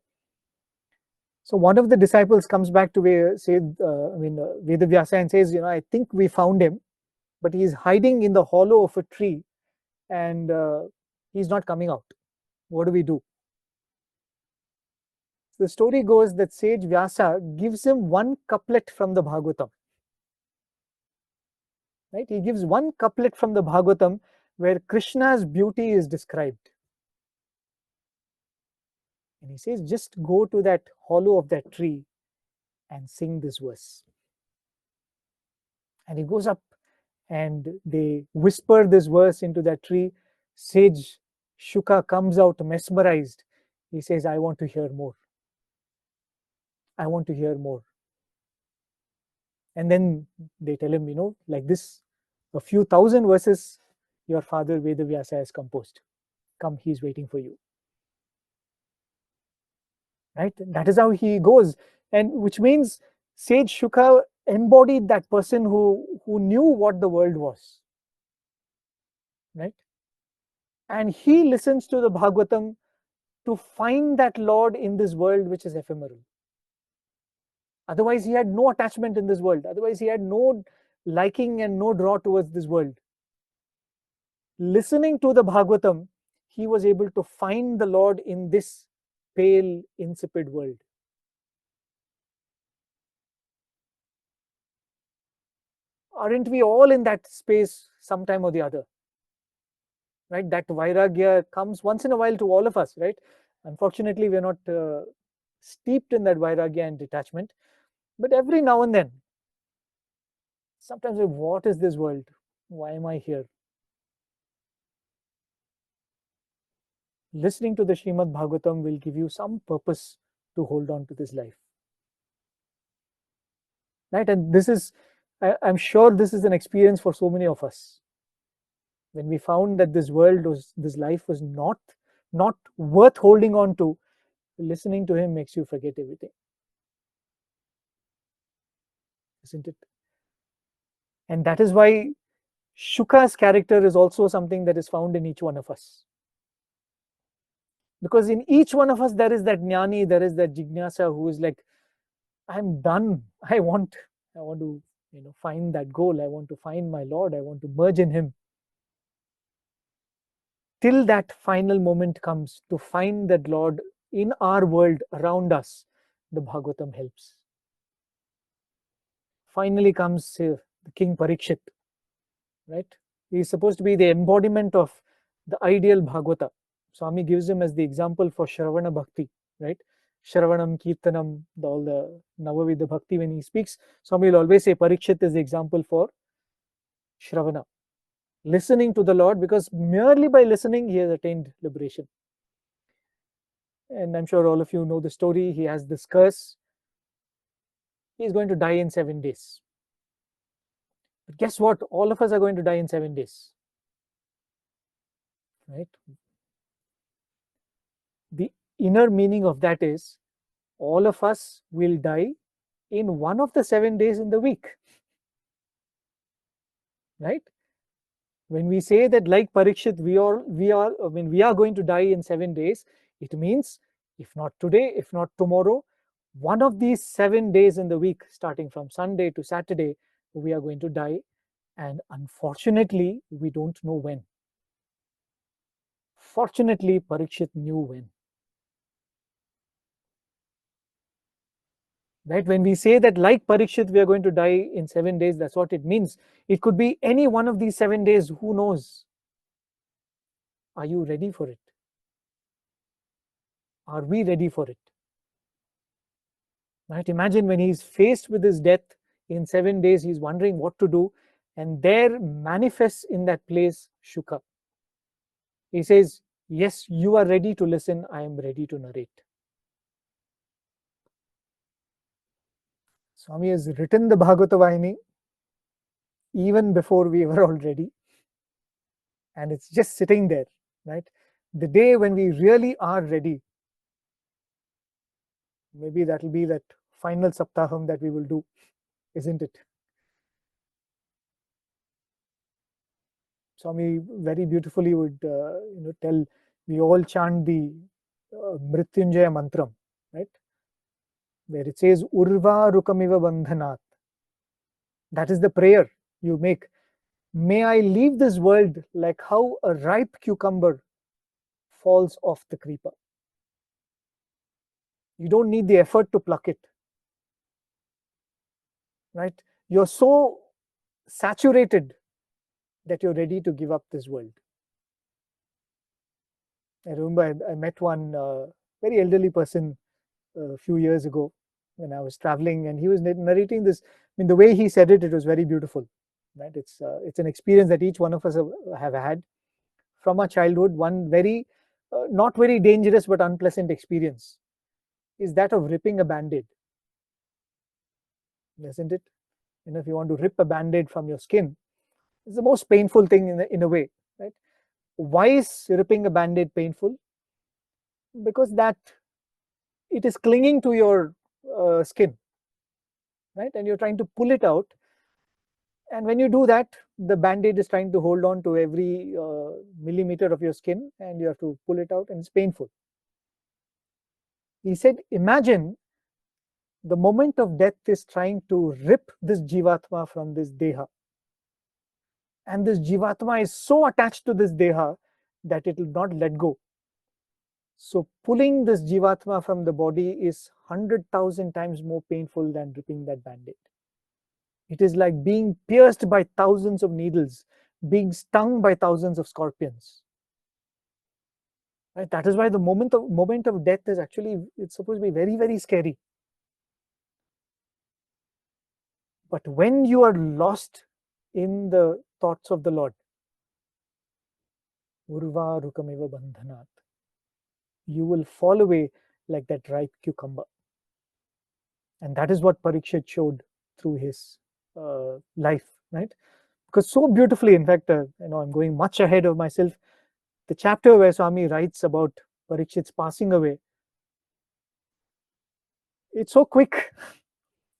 So one of the disciples comes back to Vedavyasa and says, I think we found him, but he's hiding in the hollow of a tree and he's not coming out. What do we do? The story goes that sage Vyasa gives him one couplet from the Bhagavatam. Right? He gives one couplet from the Bhagavatam where Krishna's beauty is described. And he says, just go to that hollow of that tree and sing this verse. And he goes up and they whisper this verse into that tree. Sage Shuka comes out mesmerized. He says, I want to hear more. I want to hear more. And then they tell him, like this, a few thousand verses your father Vedavyasa has composed. Come, he's waiting for you. Right? That is how he goes. And which means sage Shuka embodied that person who knew what the world was. Right? And he listens to the Bhagavatam to find that Lord in this world which is ephemeral. Otherwise, he had no attachment in this world. Otherwise, he had no liking and no draw towards this world. Listening to the Bhagavatam, he was able to find the Lord in this pale, insipid world. Aren't we all in that space sometime or the other? Right? That vairagya comes once in a while to all of us, right? Unfortunately, we're not steeped in that vairagya and detachment. But every now and then, sometimes, what is this world? Why am I here? Listening to the Srimad Bhagavatam will give you some purpose to hold on to this life. Right? And this is, I'm sure this is an experience for so many of us. When we found that this life was not worth holding on to, listening to him makes you forget everything. Isn't it? And that is why Shuka's character is also something that is found in each one of us. Because in each one of us, there is that jnani, there is that jignasa who is like, I'm done. I want to find that goal. I want to find my Lord. I want to merge in him. till that final moment comes to find that Lord in our world around us, the Bhagavatam helps. Finally comes the King Parikshit, right? He is supposed to be the embodiment of the ideal Bhagavata. Swami gives him as the example for Shravana Bhakti, right? Shravanam, Kirtanam, all the Navavidha Bhakti. When he speaks, Swami will always say Parikshit is the example for Shravana, listening to the Lord, because merely by listening he has attained liberation. And I'm sure all of you know the story. He has this curse. He is going to die in 7 days. But guess what? All of us are going to die in 7 days. Right? The inner meaning of that is all of us will die in one of the 7 days in the week. Right? When we say that, like Parikshit, we are going to die in 7 days, it means if not today, if not tomorrow, one of these 7 days in the week, starting from Sunday to Saturday, we are going to die. And unfortunately, we don't know when. Fortunately, Parikshit knew when. Right? When we say that, like Parikshit, we are going to die in 7 days, that's what it means. It could be any one of these 7 days, who knows? Are you ready for it? Are we ready for it? Right? Imagine when he's faced with his death in 7 days, he's wondering what to do, and there manifests in that place Shuka. He says, yes, you are ready to listen, I am ready to narrate. Swami has written the Bhagavata Vahini even before we were all ready, and it's just sitting there, right? The day when we really are ready, maybe that will be that final Saptaham that we will do, isn't it? Swami very beautifully would tell, we all chant the Mrityunjaya Mantram, right? Where it says, Urva Rukamiva Bandhanat. That is the prayer you make. May I leave this world like how a ripe cucumber falls off the creeper. You don't need the effort to pluck it. Right? You're so saturated that you're ready to give up this world. I remember I met one very elderly person a few years ago when I was traveling, and he was narrating this. I mean, the way he said it, it was very beautiful. Right? It's an experience that each one of us have had from our childhood. One very not very dangerous but unpleasant experience is that of ripping a band-aid, isn't it? If you want to rip a band-aid from your skin, it's the most painful thing in a way, right? Why is ripping a band-aid painful? Because that it is clinging to your skin, right? And you're trying to pull it out. And when you do that, the band-aid is trying to hold on to every millimeter of your skin, and you have to pull it out, and it's painful. He said, imagine the moment of death is trying to rip this Jivatma from this Deha. And this Jivatma is so attached to this Deha that it will not let go. So pulling this Jivatma from the body is 100,000 times more painful than ripping that band-aid. It is like being pierced by thousands of needles, being stung by thousands of scorpions. Right? That is why the moment of death is actually, it's supposed to be very, very scary. But when you are lost in the thoughts of the Lord, Urva Rukamiva Bandhanat, you will fall away like that ripe cucumber. And that is what Parikshit showed through his life, right? Because so beautifully, in fact, I'm going much ahead of myself. The chapter where Swami writes about Parikshit's passing away, it's so quick,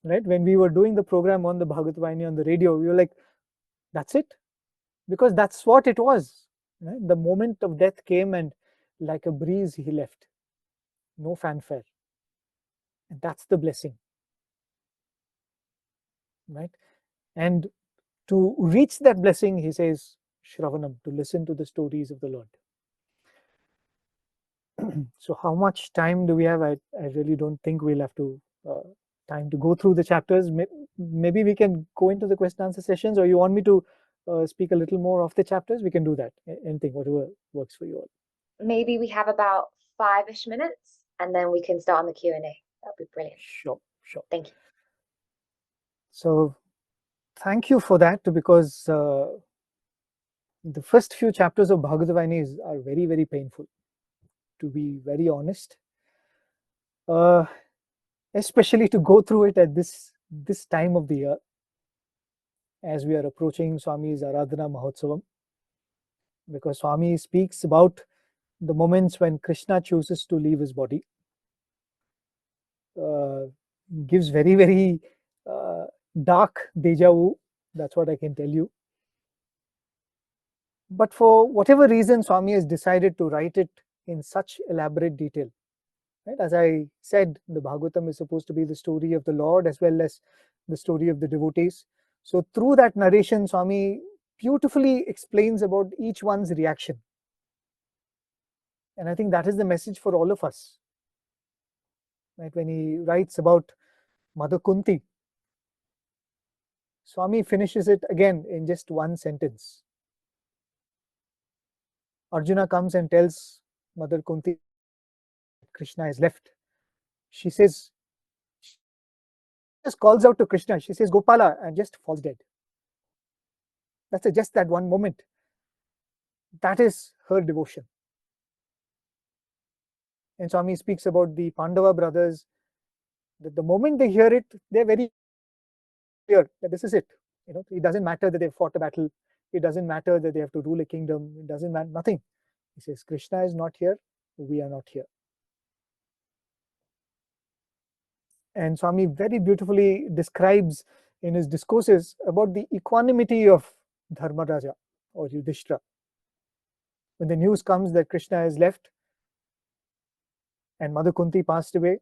right? When we were doing the program on the Bhagavad Vahini on the radio, we were like, that's it? Because that's what it was. Right? The moment of death came, and like a breeze, he left. No fanfare. And that's the blessing. Right? And to reach that blessing, he says, Shravanam, to listen to the stories of the Lord. So how much time do we have? I really don't think we'll have to time to go through the chapters. Maybe we can go into the question answer sessions, or you want me to speak a little more of the chapters? We can do that. Anything, whatever works for you all. Maybe we have about 5-ish minutes and then we can start on the Q&A. That'd be brilliant. Sure, sure. Thank you. So thank you for that, because the first few chapters of Bhagavatha are very, very painful, to be very honest. Especially to go through it at this time of the year, as we are approaching Swami's Aradhana Mahotsavam, because Swami speaks about the moments when Krishna chooses to leave his body. Gives very, very dark deja vu, that's what I can tell you. But for whatever reason, Swami has decided to write it in such elaborate detail. Right? As I said, the Bhagavatam is supposed to be the story of the Lord as well as the story of the devotees. So through that narration, Swami beautifully explains about each one's reaction. And I think that is the message for all of us. Right? When he writes about Mother Kunti, Swami finishes it again in just one sentence. Arjuna comes and tells Mother Kunti Krishna is left. She says, she just calls out to Krishna. She says, Gopala, and just falls dead. That's just that one moment. That is her devotion. And Swami speaks about the Pandava brothers, that the moment they hear it, they're very clear that this is it. It doesn't matter that they've fought a battle. It doesn't matter that they have to rule a kingdom. It doesn't matter, nothing. He says, Krishna is not here. We are not here. And Swami very beautifully describes in his discourses about the equanimity of Dharmaraja or Yudhishthira. When the news comes that Krishna has left and Mother Kunti passed away,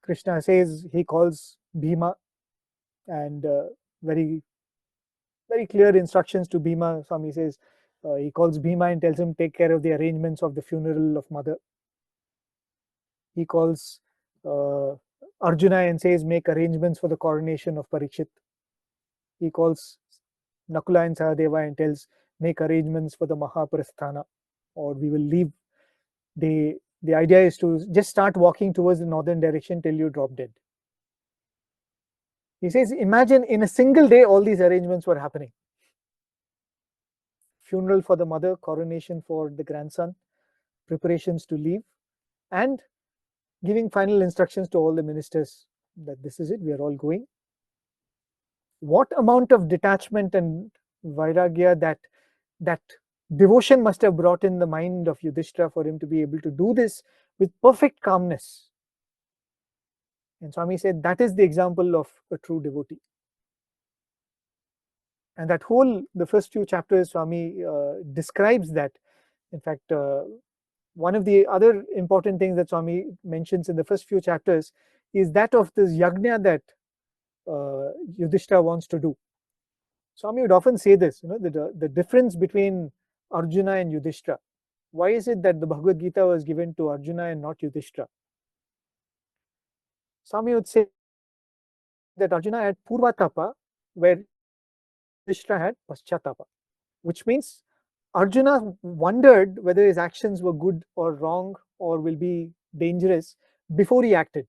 Krishna says, he calls Bhima, and very, very clear instructions to Bhima. Swami says, he calls Bhima and tells him, take care of the arrangements of the funeral of mother. He calls Arjuna and says, make arrangements for the coronation of Parikshit. He calls Nakula and Sahadeva and tells, make arrangements for the Mahaprasthana, or we will leave. The idea is to just start walking towards the northern direction till you drop dead. He says, imagine in a single day all these arrangements were happening. Funeral for the mother, coronation for the grandson, preparations to leave, and giving final instructions to all the ministers that this is it, we are all going. What amount of detachment and vairagya that devotion must have brought in the mind of Yudhishthira for him to be able to do this with perfect calmness. And Swami said that is the example of a true devotee. And that whole, the first few chapters, Swami describes that. In fact, one of the other important things that Swami mentions in the first few chapters is that of this yajna that Yudhishthira wants to do. Swami would often say this, the difference between Arjuna and Yudhishthira. Why is it that the Bhagavad Gita was given to Arjuna and not Yudhishthira? Swami would say that Arjuna had Purvatapa, where Yudhishthira had Paschatapa, which means Arjuna wondered whether his actions were good or wrong or will be dangerous before he acted.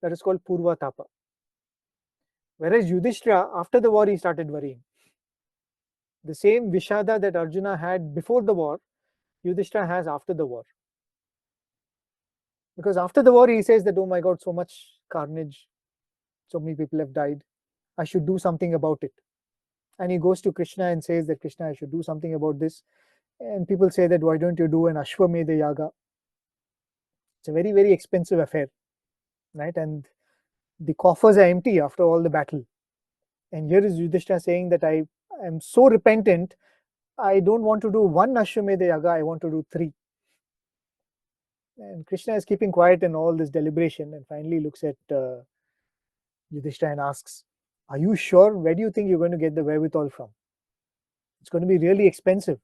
That is called Purvatapa. Whereas Yudhishthira, after the war, he started worrying. The same Vishada that Arjuna had before the war, Yudhishthira has after the war. Because after the war, he says that, oh my God, so much carnage, so many people have died, I should do something about it. And he goes to Krishna and says that, Krishna, I should do something about this. And people say that, why don't you do an Ashwamedha Yaga? It's a very, very expensive affair, right? And the coffers are empty after all the battle. And here is Yudhishthira saying that I am so repentant, I don't want to do one Ashwamedha Yaga, I want to do 3. And Krishna is keeping quiet in all this deliberation and finally looks at Yudhishthira and asks, are you sure? Where do you think you're going to get the wherewithal from? It's going to be really expensive.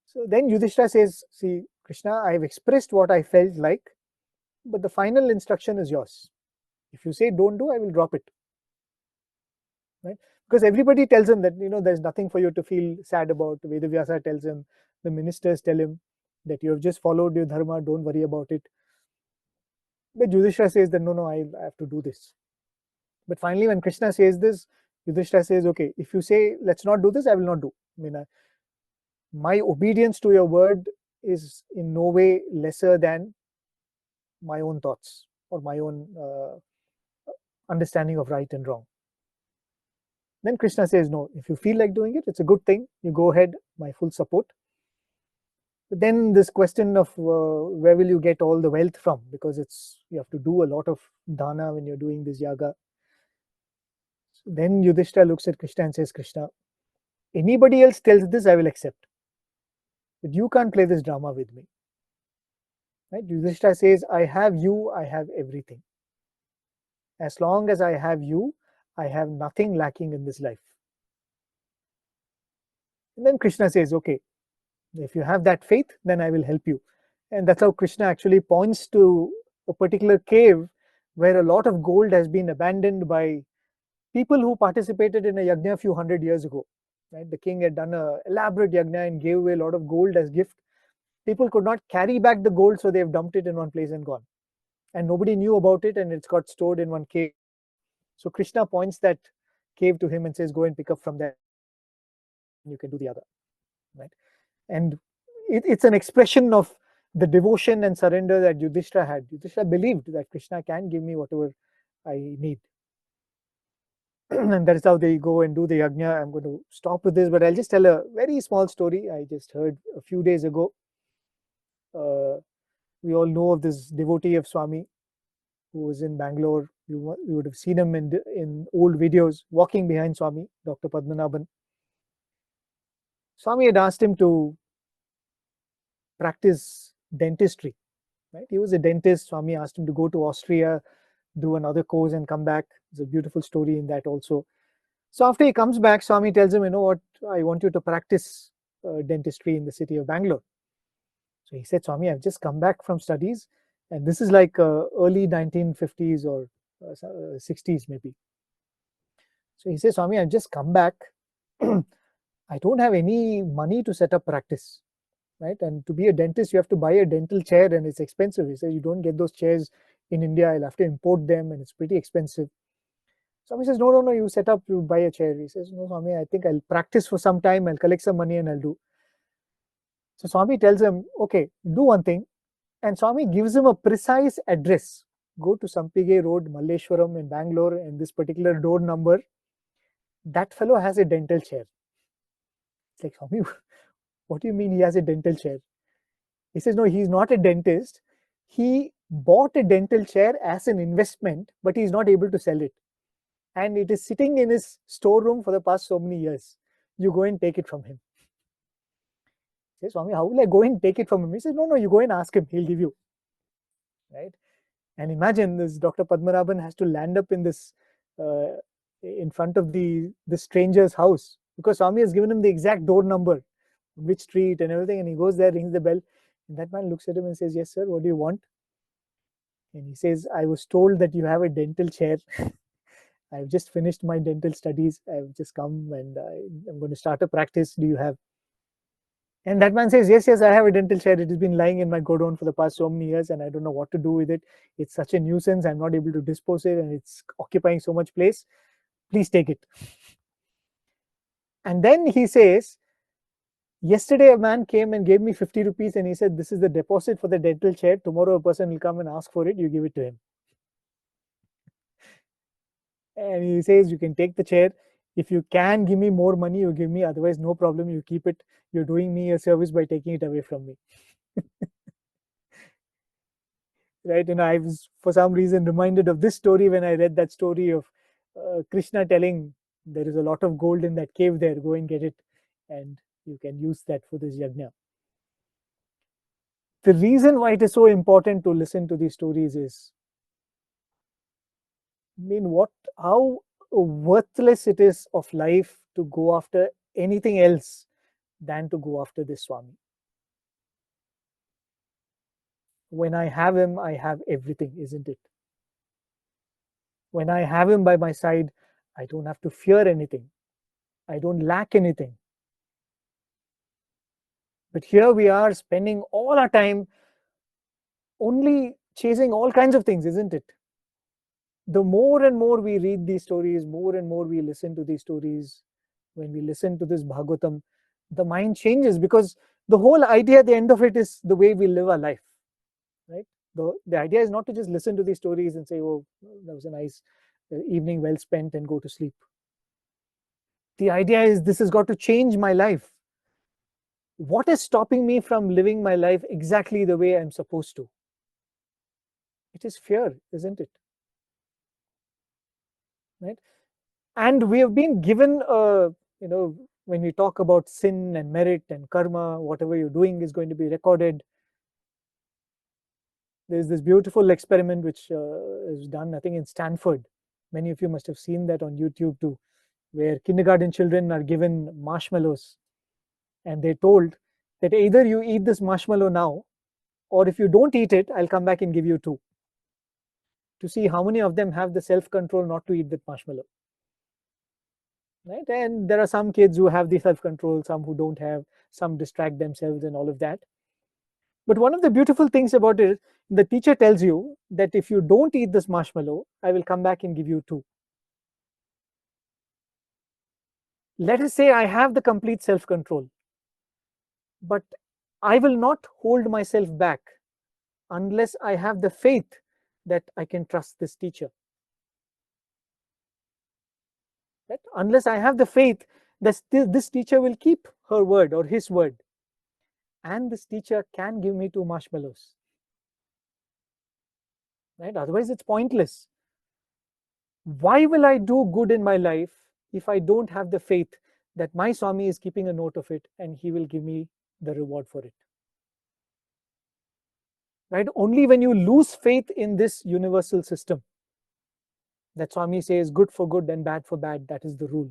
So then Yudhishthira says, see, Krishna, I've expressed what I felt like, but the final instruction is yours. If you say don't do, I will drop it. Right? Because everybody tells him that, there's nothing for you to feel sad about. Vedavyasa tells him, the ministers tell him that you have just followed your dharma, don't worry about it. But Yudhishthira says that no, I have to do this. But finally, when Krishna says this, Yudhishthira says, okay, if you say let's not do this, I will not do. My obedience to your word is in no way lesser than my own thoughts or my own understanding of right and wrong. Then Krishna says, no, if you feel like doing it, it's a good thing. You go ahead, my full support. But then this question of where will you get all the wealth from? Because you have to do a lot of dana when you're doing this yaga. So then Yudhishthira looks at Krishna and says, Krishna, anybody else tells this, I will accept. But you can't play this drama with me. Right? Yudhishthira says, I have you, I have everything. As long as I have you, I have nothing lacking in this life. And then Krishna says, okay, if you have that faith, then I will help you. And that's how Krishna actually points to a particular cave where a lot of gold has been abandoned by people who participated in a yajna a few hundred years ago. Right? The king had done an elaborate yajna and gave away a lot of gold as gift. People could not carry back the gold, so they've dumped it in one place and gone. And nobody knew about it, and it's got stored in one cave. So Krishna points that cave to him and says, go and pick up from there. You can do the other. Right? And it's an expression of the devotion and surrender that Yudhishthira had. Yudhishthira believed that Krishna can give me whatever I need. And that is how they go and do the yajna. I'm going to stop with this, but I'll just tell a very small story I just heard a few days ago. We all know of this devotee of Swami who was in Bangalore. You would have seen him in old videos walking behind Swami, Dr. Padmanabhan. Swami had asked him to practice dentistry. Right? He was a dentist. Swami asked him to go to Austria, do another course and come back. There's a beautiful story in that also. So after he comes back, Swami tells him, you know what, I want you to practice dentistry in the city of Bangalore. So he said, Swami, I've just come back from studies, and this is like early 1950s or 60s maybe. So he says, Swami, I've just come back. I don't have any money to set up practice. Right? And to be a dentist, you have to buy a dental chair, and it's expensive. He says, you don't get those chairs in India. I'll have to import them, and it's pretty expensive. Swami says, no, you set up, you buy a chair. He says, no, Swami, I think I'll practice for some time. I'll collect some money and I'll do. So Swami tells him, okay, do one thing. And Swami gives him a precise address. Go to Sampige Road, Malleshwaram in Bangalore, and this particular door number. That fellow has a dental chair. It's like, Swami, what do you mean he has a dental chair? He says, no, he's not a dentist. He bought a dental chair as an investment, but he's not able to sell it. And it is sitting in his storeroom for the past so many years. You go and take it from him. He says, Swami, how will I go and take it from him? He says, no, you go and ask him. He'll give you. Right? And imagine this Dr. Padmanabhan has to land up in this, in front of the stranger's house, because Swami has given him the exact door number, which street and everything. And he goes there, rings the bell. And that man looks at him and says, yes, sir, what do you want? And he says, I was told that you have a dental chair. I've just finished my dental studies. I've just come and I'm going to start a practice. Do you have? And that man says, yes, I have a dental chair. It has been lying in my godown for the past so many years, and I don't know what to do with it. It's such a nuisance. I'm not able to dispose it, and it's occupying so much place. Please take it. And then he says, yesterday a man came and gave me 50 rupees, and he said, this is the deposit for the dental chair. Tomorrow a person will come and ask for it. You give it to him. And he says, you can take the chair. If you can give me more money, you give me. Otherwise, no problem. You keep it. You're doing me a service by taking it away from me. Right? And I was, for some reason, reminded of this story when I read that story of Krishna telling, there is a lot of gold in that cave there. Go and get it. And you can use that for this yajna. The reason why it is so important to listen to these stories is, how worthless it is of life to go after anything else than to go after this Swami. When I have him, I have everything, isn't it? When I have him by my side, I don't have to fear anything. I don't lack anything. But here we are spending all our time only chasing all kinds of things, isn't it? The more and more we read these stories, more and more we listen to these stories, when we listen to this Bhagavatam, the mind changes, because the whole idea at the end of it is the way we live our life, right? The idea is not to just listen to these stories and say, oh, that was a nice evening well spent, and go to sleep. The idea is this has got to change my life. What is stopping me from living my life exactly the way I'm supposed to? It is fear, isn't it? Right? And we have been given when we talk about sin and merit and karma, whatever you're doing is going to be recorded. There's this beautiful experiment which is done, I think, in Stanford. Many of you must have seen that on YouTube too, where kindergarten children are given marshmallows, and they're told that either you eat this marshmallow now, or if you don't eat it, I'll come back and give you 2, to see how many of them have the self-control not to eat that marshmallow. Right? And there are some kids who have the self-control, some who don't have, some distract themselves and all of that. But one of the beautiful things about it, the teacher tells you that if you don't eat this marshmallow, I will come back and give you 2. Let us say I have the complete self-control, but I will not hold myself back unless I have the faith that I can trust this teacher. Right? Unless I have the faith that this teacher will keep her word or his word, and this teacher can give me 2 marshmallows. Right? Otherwise, it's pointless. Why will I do good in my life if I don't have the faith that my Swami is keeping a note of it and he will give me the reward for it? Right? Only when you lose faith in this universal system, that Swami says good for good and bad for bad, that is the rule.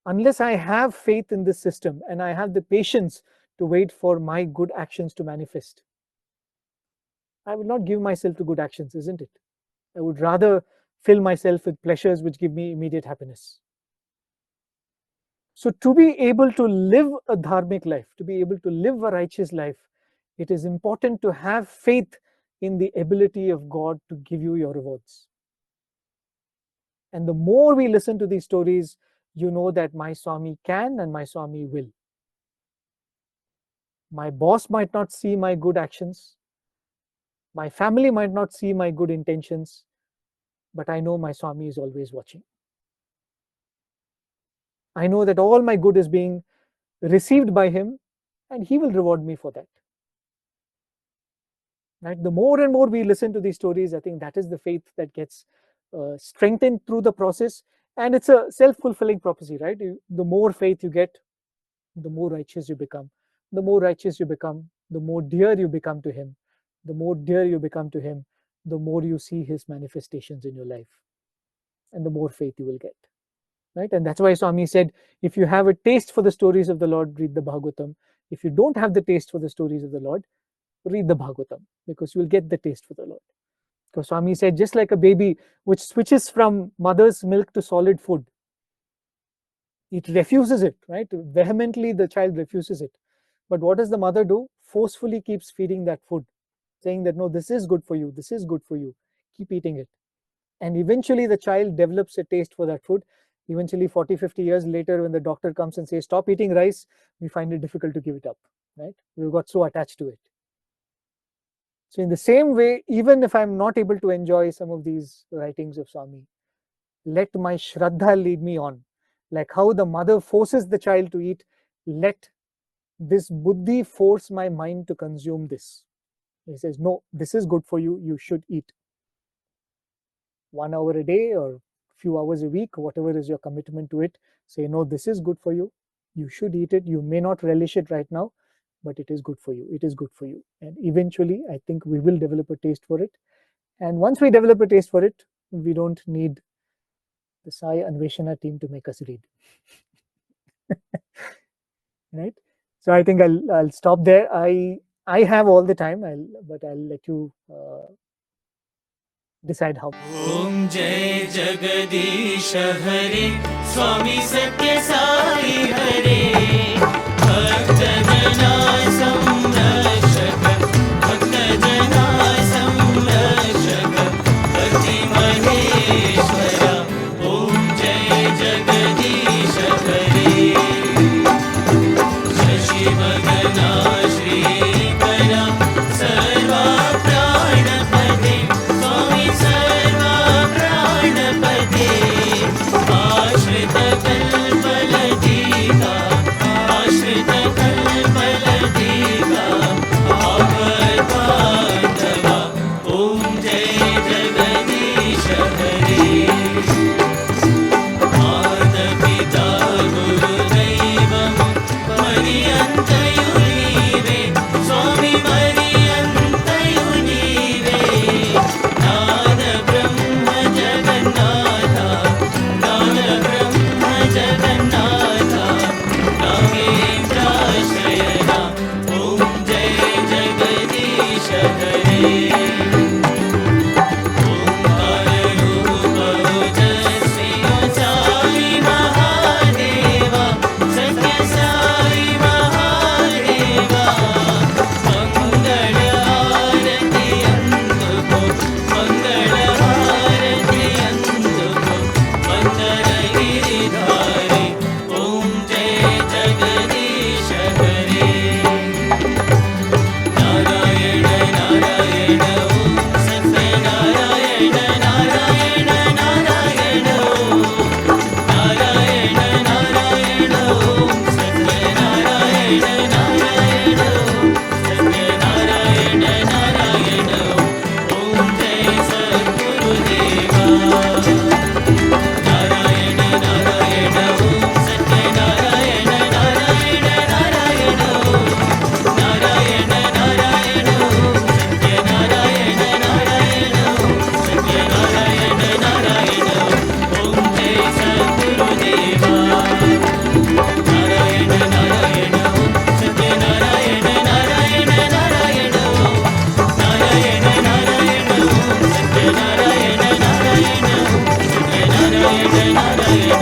Unless I have faith in this system and I have the patience to wait for my good actions to manifest, I will not give myself to good actions, isn't it? I would rather fill myself with pleasures which give me immediate happiness. So to be able to live a dharmic life, to be able to live a righteous life, it is important to have faith in the ability of God to give you your rewards. And the more we listen to these stories, you know that my Swami can and my Swami will. My boss might not see my good actions. My family might not see my good intentions, but I know my Swami is always watching. I know that all my good is being received by him, and he will reward me for that. Right? The more and more we listen to these stories, I think that is the faith that gets strengthened through the process, and it's a self-fulfilling prophecy, right? The more faith you get, the more righteous you become. The more righteous you become, the more dear you become to him. The more dear you become to him, the more you see his manifestations in your life, and the more faith you will get. Right? And that's why Swami said, if you have a taste for the stories of the Lord, read the Bhagavatam. If you don't have the taste for the stories of the Lord, read the Bhagavatam, because you will get the taste for the Lord. Because Swami said, just like a baby which switches from mother's milk to solid food, it refuses it, right? Vehemently, the child refuses it. But what does the mother do? Forcefully keeps feeding that food, saying that, no, this is good for you, this is good for you, keep eating it. And eventually the child develops a taste for that food. Eventually 40, 50 years later, when the doctor comes and says, stop eating rice, we find it difficult to give it up, right? We've got so attached to it. So in the same way, even if I'm not able to enjoy some of these writings of Swami, let my Shraddha lead me on. Like how the mother forces the child to eat, let this buddhi force my mind to consume this. He says, no, this is good for you, you should eat. 1 hour a day or few hours a week, whatever is your commitment to it, say, no, this is good for you, you should eat it. You may not relish it right now, but it is good for you, it is good for you. And eventually, I think we will develop a taste for it. And once we develop a taste for it, we don't need the Sai Anveshana team to make us read. Right? So I think I'll stop there. I I have all the time, but I'll let you decide how. ॐ जय जगदीश हरे स्वामी सत्य साई हरे भक्तजना संरक्षक भक्तजना संरक्षक भक्ति महेश्वरा ॐ जय जगदीश हरे शशिवदना श्रीकरा सर्वा प्राणपते स्वामी सर्वा प्राणपते आश्रितकल्पलतिका आश्रितकल्पलतिका आपद्बान्धवा ॐ जय जगदीश हरे मातापिता गुरुदैवं पर्यन्तयो नीवे स्वामी पर्यन्तयो नीवे नाद ब्रह्म जगन्नाथ नाद ब्रह्म जगन्नाथ नागेन्द्राश्रयणा ॐ जय जगदीश हरे साई महादेवा सत्य साई महादेवा मंगल आरती अंतुको मंगल आरती अंतुको मंदर गिरिधारी ओम जय जगदीश हरे नारायण नारायण ओम सत्य नारायण नारायण नारायण ओम नारायण नारायण ओम सत्य नारायण नारायण ओम सत्य नारायण नारायण ओम जय सद्गुरुदेवा नारायण नारायण ओम सत्य नारायण नारायण नारायण ओम नारायण नारायण ओम सत्य नारायण नारायण ओम सत्य नारायण नारायण ओम जय सद्गुरुदेवा नारायण नारायण ओम सत्य नारायण नारायण नारायण ओम नारायण नारायण ओम सत्य नारायण नारायण ओम सत्य नारायण नारायण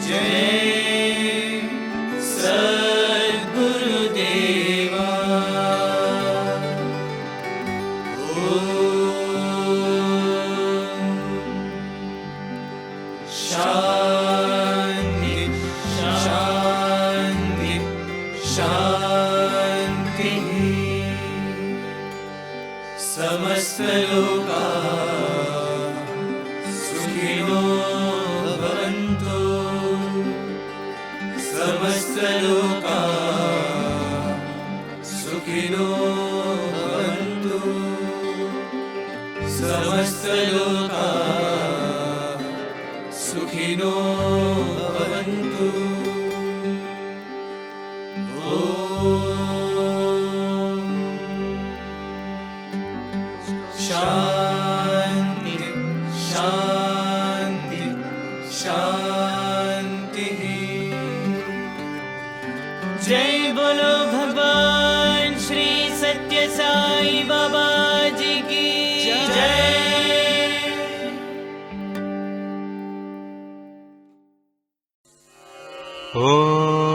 जय सद्गुरुदेवा शांति शांति शांति समस्त लोका सुखिनो भवन्तु समस्त लोका सुखिनो भवन्तु समस्त लोका सुखिनो भवन्तु शांति शांति शांति जय बोलो भगवान श्री सत्य साई बाबा जी की जय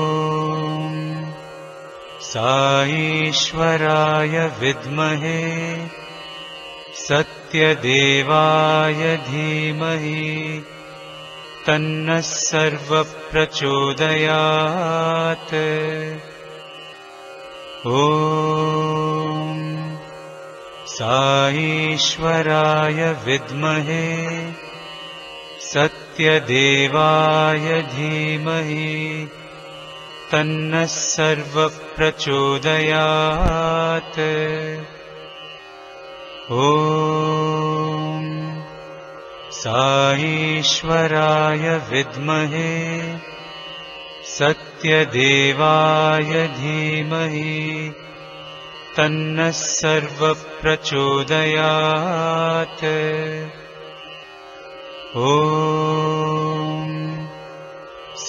ॐ साईश्वराय विद्महे सत्यदेवाय धीमहि तन्नः सर्वप्रचोदयात् ॐ साईश्वराय विद्महे सत्यदेवाय धीमहि तन्नः सर्वप्रचोदयात् ॐ साईश्वराय विद्महे सत्यदेवाय धीमहि तन्नः सर्वप्रचोदयात् ॐ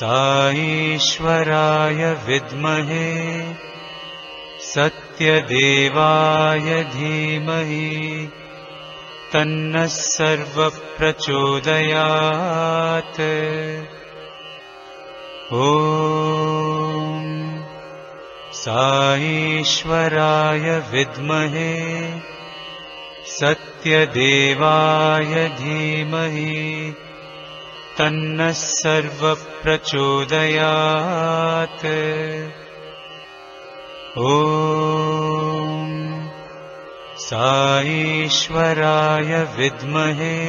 साईश्वराय विद्महे सत्यदेवाय धीमहि तन्नः सर्वः प्रचोदयात्। ॐ साईश्वराय विद्महे सत्यदेवाय धीमहि तन्नः सर्वः प्रचोदयात्। ॐ साईश्वराय विद्महे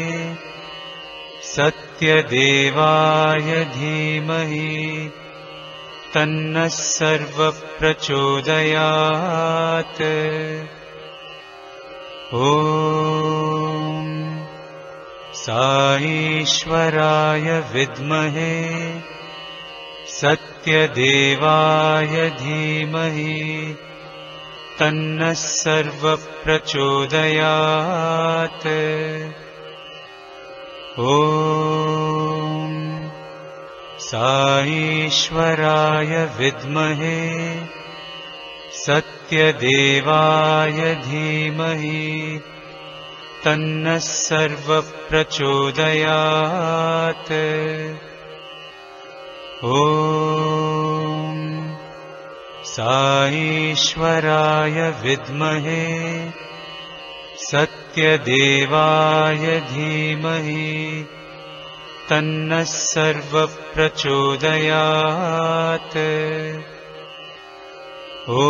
सत्यदेवाय धीमहि तन्नः सर्वः प्रचोदयात्। ॐ साईश्वराय विद्महे सत्यदेवाय धीमहि तन्नः सर्वः प्रचोदयात्। ॐ साईश्वराय विद्महे सत्यदेवाय धीमहि तन्नः सर्वः प्रचोदयात्। ॐ साईश्वराय विद्महे सत्यदेवाय धीमहि तन्नः सर्वः प्रचोदयात्। ॐ